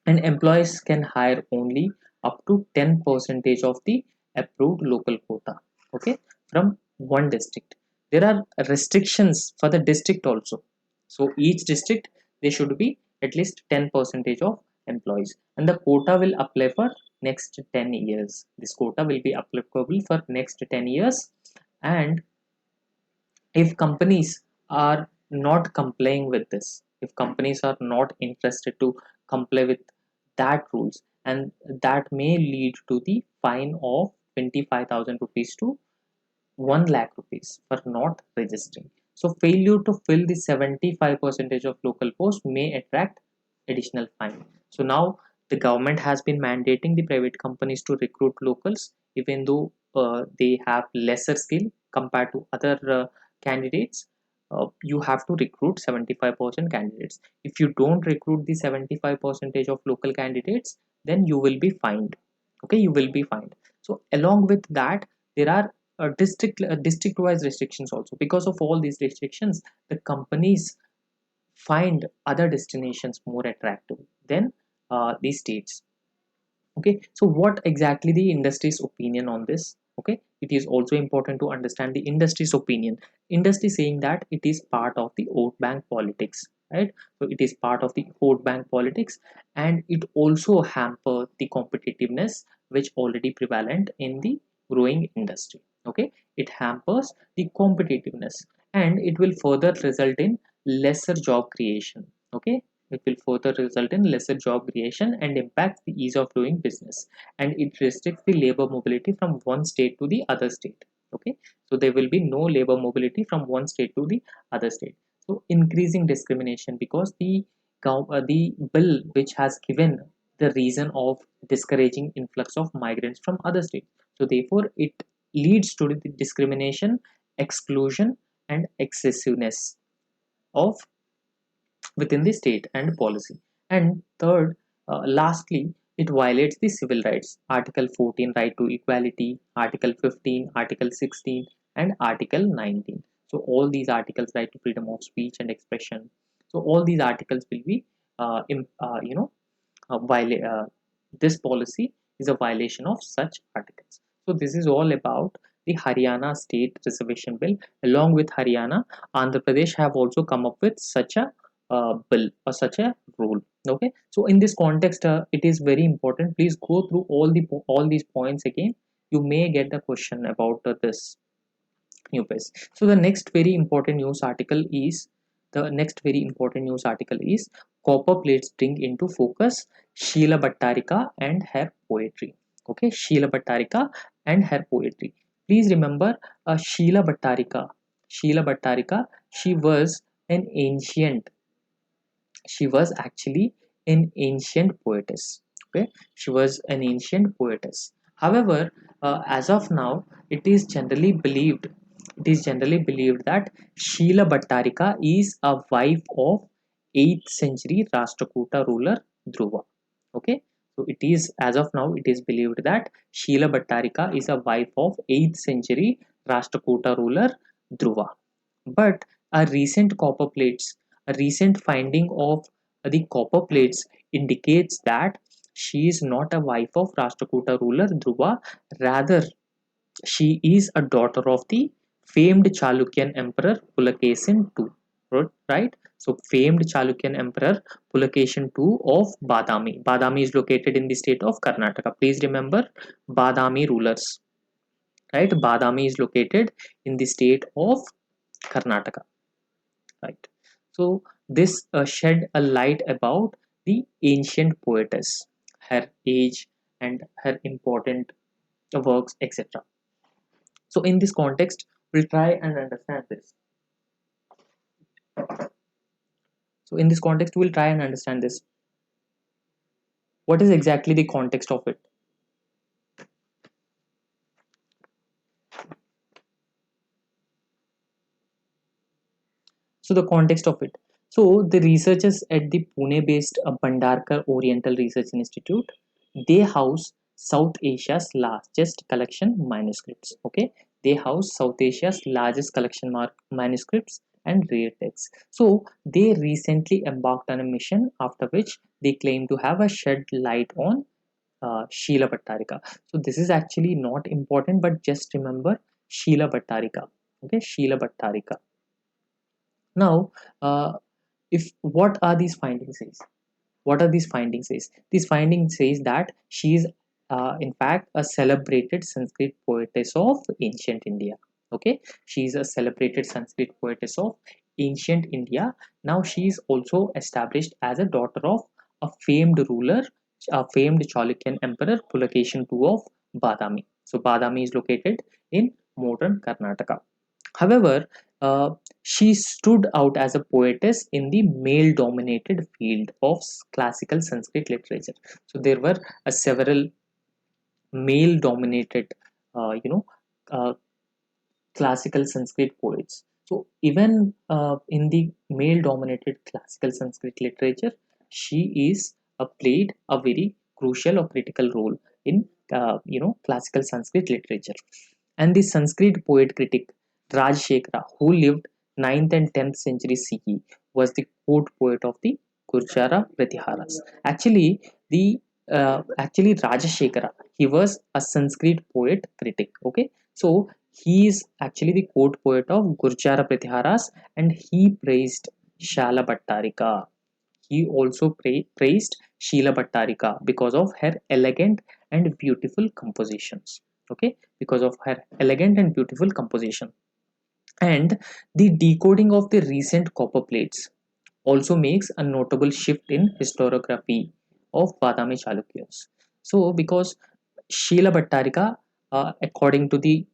and employees can hire only up to 10 percentage of the approved local quota, okay, from one district. There are restrictions for the district also. So each district, they should be at least 10 percentage of employees, and the quota will apply for next 10 years. This quota will be applicable for next 10 years. And if companies are not complying with this, if companies are not interested to comply with that rules, and that may lead to the fine of 25,000 rupees to 1 lakh rupees for not registering. So failure to fill the 75 percentage of local posts may attract additional fine. So now the government has been mandating the private companies to recruit locals, even though they have lesser skill compared to other candidates. You have to recruit 75% candidates. If you don't recruit the 75 percentage of local candidates, then you will be fined. Okay, you will be fined. So along with that, there are district wise restrictions also. Because of all these restrictions, the companies find other destinations more attractive than these states. Okay, so what exactly the industry's opinion on this? Okay, it is also important to understand the industry's opinion. Industry saying that it is part of the vote bank politics, right? So it is part of the vote bank politics, and it also hamper the competitiveness which already prevalent in the growing industry. Okay, it hampers the competitiveness, and it will further result in lesser job creation. Okay, it will further result in lesser job creation and impacts the ease of doing business, and it restricts the labor mobility from one state to the other state. Okay, so there will be no labor mobility from one state to the other state. So increasing discrimination, because the bill which has given the reason of discouraging influx of migrants from other states, so therefore it leads to the discrimination, exclusion, and excessiveness of within the state and policy. And third, lastly, it violates the civil rights. Article 14, right to equality, Article 15, Article 16, and Article 19. So all these articles, right to freedom of speech and expression. So all these articles will be this policy is a violation of such articles. So this is all about the Haryana state reservation bill. Along with Haryana, Andhra Pradesh have also come up with such a bill or such a rule. Okay, so in this context, it is very important. Please go through all these points again. You may get the question about this new page. So the next very important news article is copper plates bring into focus Sheila Bhattarika and her poetry. Okay, Sheila Bhattarika and her poetry. Please remember, Sheila Bhattarika. Sheila Bhattarika. She was an ancient. She was actually an ancient poetess. Okay, she was an ancient poetess. However, as of now, it is generally believed that Sheila Bhattarika is a wife of 8th century Rashtrakuta ruler Dhruva. Okay, so it is, as of now, it is believed that Sheila Bhattarika is a wife of 8th century Rashtrakuta ruler Dhruva. But a recent copper plates, a recent finding of the copper plates indicates that she is not a wife of Rashtrakuta ruler Dhruva. Rather, she is a daughter of the famed Chalukyan emperor Pulakesin II. Right? So, famed Chalukyan emperor Pulakesin II of Badami. Badami is located in the state of Karnataka. Please remember Badami rulers. Right? Badami is located in the state of Karnataka. Right? So this shed a light about the ancient poetess, her age, and her important works, etc. So in this context, we'll try and understand this. So in this context, we'll try and understand this. What is exactly the context of it? So the context of it. So the researchers at the Pune-based Bhandarkar Oriental Research Institute, they house South Asia's largest collection manuscripts. Okay, they house South Asia's largest collection manuscripts and rare texts. So they recently embarked on a mission after which they claim to have a shed light on Sheila Bhattarika. So this is actually not important, but just remember Sheila Bhattarika. Okay, Sheila Bhattarika. Now, if what are these findings is? What are these findings is? These findings says that she is in fact a celebrated Sanskrit poetess of ancient India. Okay, she is a celebrated Sanskrit poetess of ancient India. Now she is also established as a daughter of a famed ruler, a famed Chalukyan emperor Pulakeshin II of Badami. So Badami is located in modern Karnataka. However, she stood out as a poetess in the male dominated field of classical Sanskrit literature. So there were several male dominated, uh, you know, uh, classical Sanskrit poets. So even in the male dominated classical Sanskrit literature, she is played a very crucial or critical role in classical Sanskrit literature. And the Sanskrit poet critic Rajshekara, who lived 9th and 10th century CE, was the court poet of the Gurjara Pratiharas. Actually, the actually Rajashekara, he was a Sanskrit poet critic. Okay, so he is actually the court poet of Gurjara Pratiharas, and he praised Shala Bhattarika. He also praised Sheila Bhattarika because of her elegant and beautiful compositions. Okay, because of her elegant and beautiful composition. And the decoding of the recent copper plates also makes a notable shift in historiography of Badami Chalukyas. So, because Sheila Bhattarika, according to the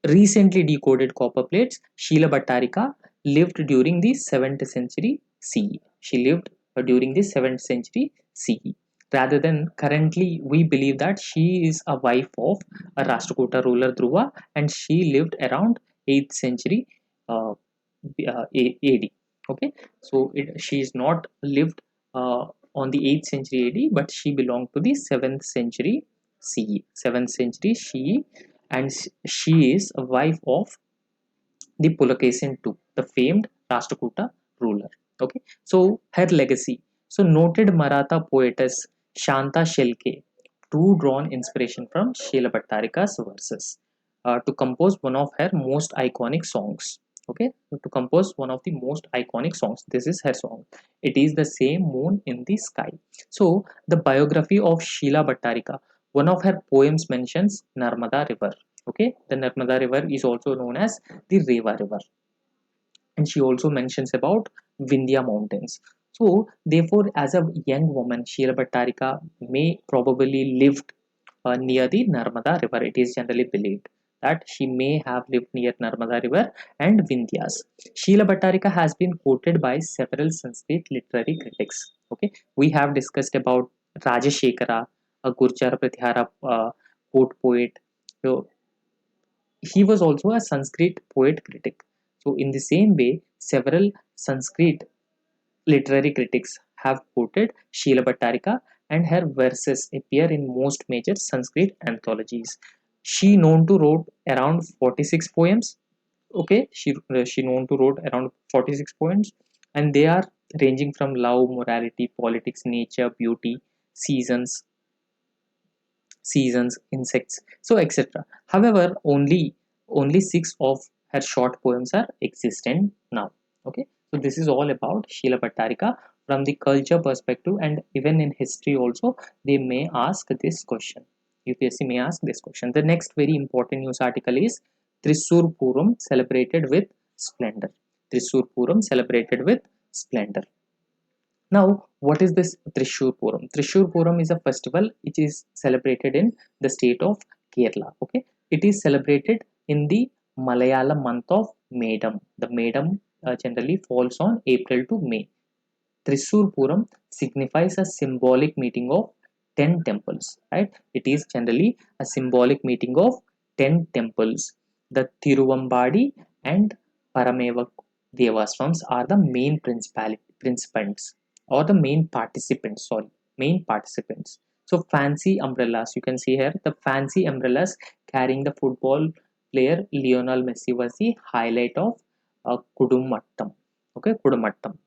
recently decoded copper plates, Sheila Bhattarika lived during the 7th century CE. She lived during the 7th century CE. Rather than currently, we believe that she is a wife of a Rashtrakuta ruler Dhruva, and she lived around 8th century uh, AD. Okay, so she is not lived on the 8th century AD, but she belonged to the 7th century CE. 7th century CE, and she is a wife of the Pulakeshin II, the famed Rashtrakuta ruler. Okay, so her legacy. So noted Maratha poetess Shanta Shelke drew drawn inspiration from Sheila Bhattarika's verses to compose one of her most iconic songs. Okay, to compose one of the most iconic songs. This is her song. It is the same moon in the sky. So the biography of Sheila Bhattarika. One of her poems mentions Narmada River. Okay, the Narmada River is also known as the Reva River, and she also mentions about Vindhya Mountains. So, therefore, as a young woman, Sheila Bhattarika may probably lived near the Narmada River. It is generally believed that she may have lived near Narmada River and Vindhyas. Sheila Bhattarika has been quoted by several Sanskrit literary critics. Okay, we have discussed about Rajashekara, a Gurjara Pratyahara court poet. So, he was also a Sanskrit poet critic. So, in the same way, several Sanskrit literary critics have quoted Sheila Bhattarika, and her verses appear in most major Sanskrit anthologies. She known to wrote around 46 poems. Okay, she known to wrote around 46 poems, and they are ranging from love, morality, politics, nature, beauty, seasons, insects, so etc. However, only six of her short poems are existent now. Okay, so this is all about Sheila Bhattarika from the culture perspective, and even in history also they may ask this question. UPSC may ask this question. The next very important news article is Thrissur Puram celebrated with splendor. Thrissur Puram celebrated with splendor. Now, what is this Trishur Puram? Trishur Puram is a festival which is celebrated in the state of Kerala. Okay, it is celebrated in the Malayalam month of Medam. The Medam generally falls on April to May. Trishur Puram signifies a symbolic meeting of 10 temples. Right? It is generally a symbolic meeting of 10 temples. The Tiruvambadi and Parameva Devaswams are the main participants or the main participants, sorry, main participants. So fancy umbrellas, you can see here the fancy umbrellas carrying the football player Lionel Messi was the highlight of Kudumattam. Okay, Kudumattam.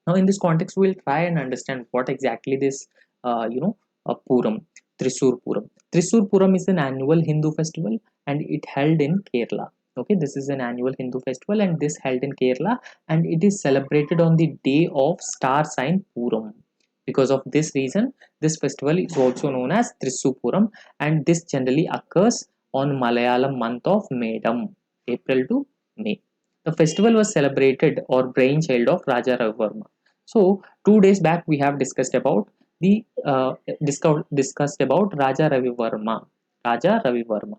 Now, in this context, we'll try and understand what exactly this, Puram, Thrissur Puram. Thrissur Puram is an annual Hindu festival and it held in Kerala. Okay, this is an annual Hindu festival and this held in Kerala, and it is celebrated on the day of star sign Puram. Because of this reason, this festival is also known as Thrissur Puram, and this generally occurs on Malayalam month of Medam, April to May. The festival was celebrated or brainchild of Raja Ravivarma. So 2 days back we have discussed about the discussed about Raja Ravi Varma. Raja Ravi Varma,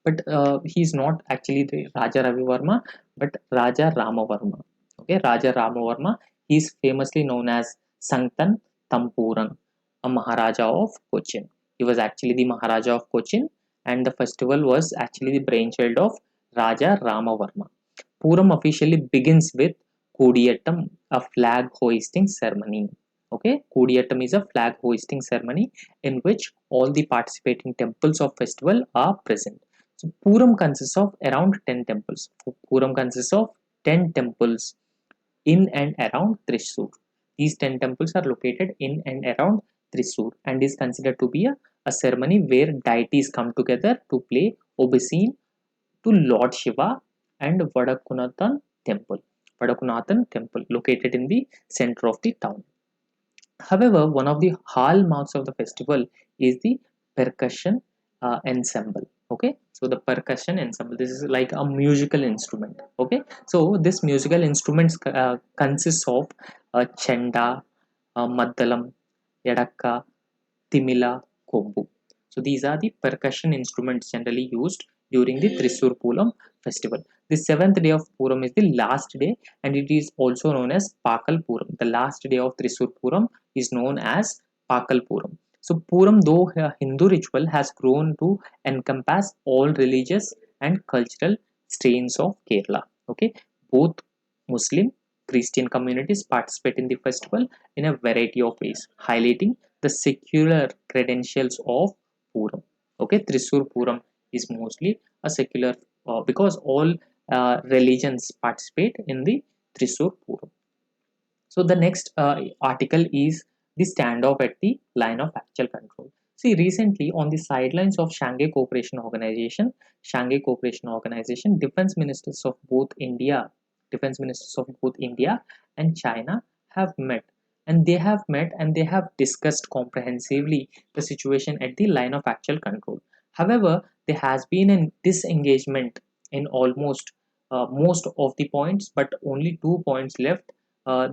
but he's not actually the Raja Ravi Varma, but Raja Rama Varma. Okay, Raja Rama Varma. He is famously known as Sanktan Tampuran, a Maharaja of Cochin. He was actually the Maharaja of Cochin, and the festival was actually the brainchild of Raja Rama Varma. Puram officially begins with Kudiyattam, a flag hoisting ceremony. Okay, Kudiyattam is a flag hoisting ceremony in which all the participating temples of festival are present. So Puram consists of around 10 temples. Puram consists of 10 temples in and around Thrissur. These 10 temples are located in and around Thrissur and is considered to be a ceremony where deities come together to play obeisance to Lord Shiva and Vadakunathan temple located in the center of the town. However, one of the hallmarks of the festival is the percussion ensemble. Okay, so the percussion ensemble, this is like a musical instrument. Okay, so this musical instruments consists of chenda, maddalam, yadakka, timila, kombu. So these are the percussion instruments generally used during the Thrissur Puram festival. The seventh day of Puram is the last day, and it is also known as Pakal Puram. The last day of Thrissur Puram is known as Pakal Puram. So Puram, though a Hindu ritual, has grown to encompass all religious and cultural strains of Kerala. Okay, both Muslim, Christian communities participate in the festival in a variety of ways, highlighting the secular credentials of Puram. Okay, Thrissur Puram is mostly a secular because all religions participate in the Thrissur Puram. So the next article is the standoff at the line of actual control. See, recently on the sidelines of Shanghai Cooperation Organization, defense ministers of both India and China have met, and they have discussed comprehensively the situation at the line of actual control. However, there has been a disengagement in almost most of the points, but only 2 points left.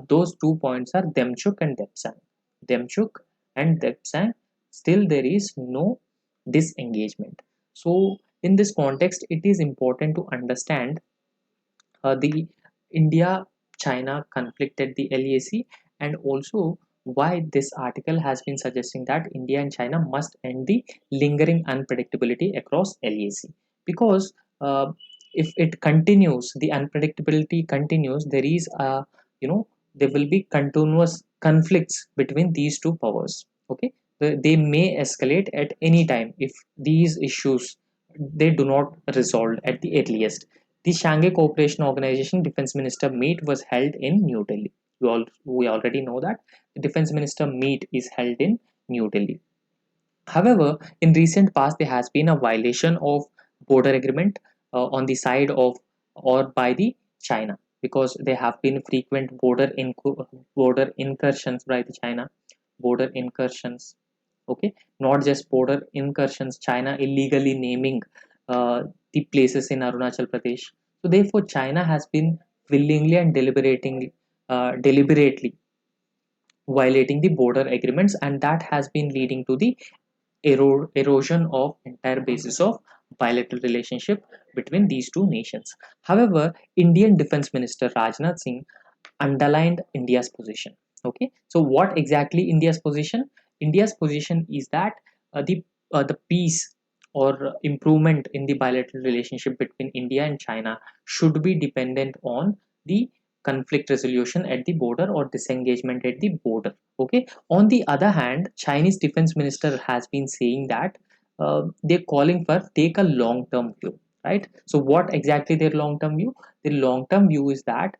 Those 2 points are Demchuk and Depsang. Demchuk and Depsang, still there is no disengagement. So, in this context, it is important to understand the India China conflict at the LAC, and also why this article has been suggesting that India and China must end the lingering unpredictability across LAC, because if it continues, the unpredictability continues, there is a, there will be continuous conflicts between these two powers. Okay, they may escalate at any time if these issues they do not resolve at the earliest. The Shanghai Cooperation Organization Defense Minister meet was held in New Delhi. We already know that the Defense Minister meet is held in New Delhi. However, in recent past, there has been a violation of border agreement on the side of or by the China, because there have been frequent border incursions by the China, border incursions. Okay, not just border incursions, China illegally naming the places in Arunachal Pradesh. So therefore, China has been willingly and deliberately violating the border agreements, and that has been leading to the erosion of entire basis of bilateral relationship between these two nations. However, Indian Defense Minister Rajnath Singh underlined India's position. Okay, so what exactly India's position? India's position is that the peace or improvement in the bilateral relationship between India and China should be dependent on the conflict resolution at the border or disengagement at the border. Okay. On the other hand, Chinese defense minister has been saying that they're calling for take a long term view, right? So what exactly their long term view? The long term view is that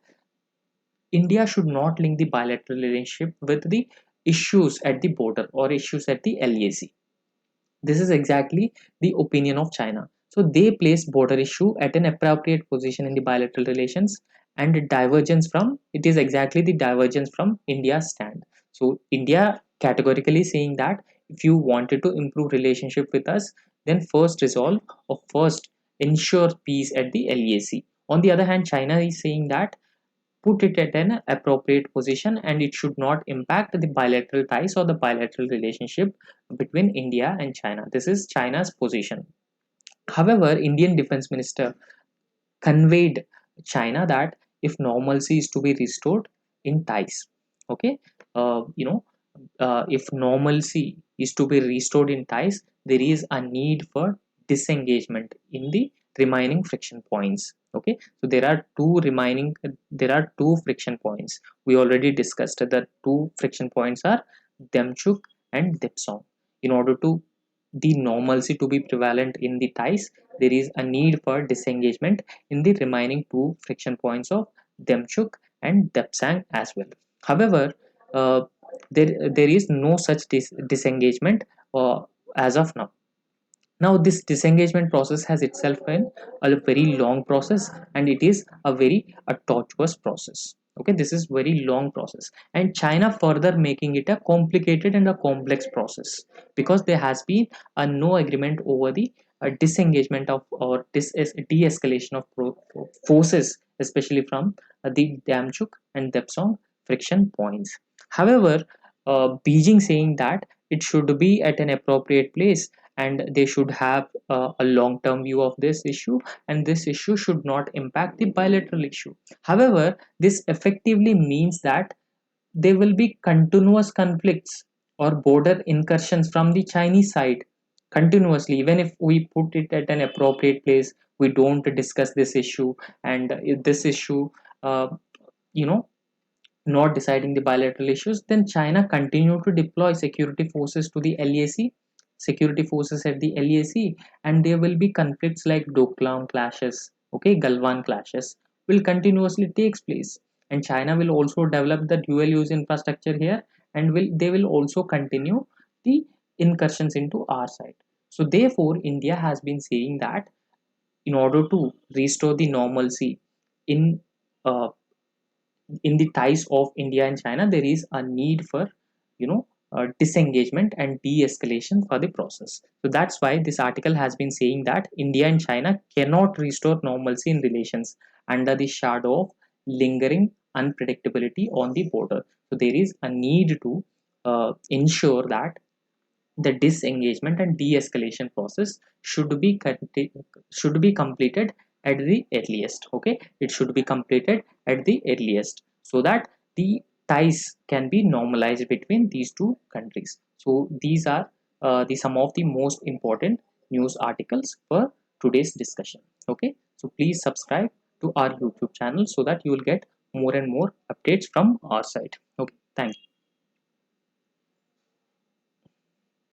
India should not link the bilateral relationship with the issues at the border or issues at the LAC. This is exactly the opinion of China. So they place border issue at an appropriate position in the bilateral relations, and divergence from it is exactly the divergence from India's stand. So India categorically saying that if you wanted to improve relationship with us, then first resolve or first ensure peace at the LAC. On the other hand, China is saying that put it at an appropriate position and it should not impact the bilateral ties or the bilateral relationship between India and China. This is China's position. However, Indian defense minister conveyed China that if normalcy is to be restored in ties, okay, you know, if normalcy is to be restored in ties, there is a need for disengagement in the remaining friction points. Okay, so there are two friction points. We already discussed that the two friction points are Demchuk and Dipsong. In order to the normalcy to be prevalent in the ties, there is a need for disengagement in the remaining two friction points of Demchuk and Depsang as well. However, uh, there is no such disengagement uh, as of now. Now this disengagement process has itself been a very long process, and it is a tortuous process. Okay, this is very long process, and China further making it a complicated and a complex process, because there has been a no agreement over the disengagement of or de-escalation of forces, especially from the Damchuk and Depsong friction points. However, Beijing saying that it should be at an appropriate place, and they should have a long term view of this issue, and this issue should not impact the bilateral issue. However, this effectively means that there will be continuous conflicts or border incursions from the Chinese side continuously, even if we put it at an appropriate place. We don't discuss this issue, and if this issue uh, you know not deciding the bilateral issues, then China continued to deploy security forces to the LAC, security forces at the LAC, and there will be conflicts like Doklam clashes, okay, Galwan clashes will continuously takes place, and China will also develop the dual use infrastructure here, and will they will also continue the incursions into our side. So therefore, India has been saying that in order to restore the normalcy in uh, the ties of India and China, there is a need for disengagement and de-escalation for the process. So that's why this article has been saying that India and China cannot restore normalcy in relations under the shadow of lingering unpredictability on the border. So there is a need to ensure that the disengagement and de-escalation process should be completed at the earliest. Okay, it should be completed at the earliest, so that the ties can be normalized between these two countries. So these are the some of the most important news articles for today's discussion. Okay, so please subscribe to our YouTube channel so that you will get more and more updates from our side. Okay, thank you.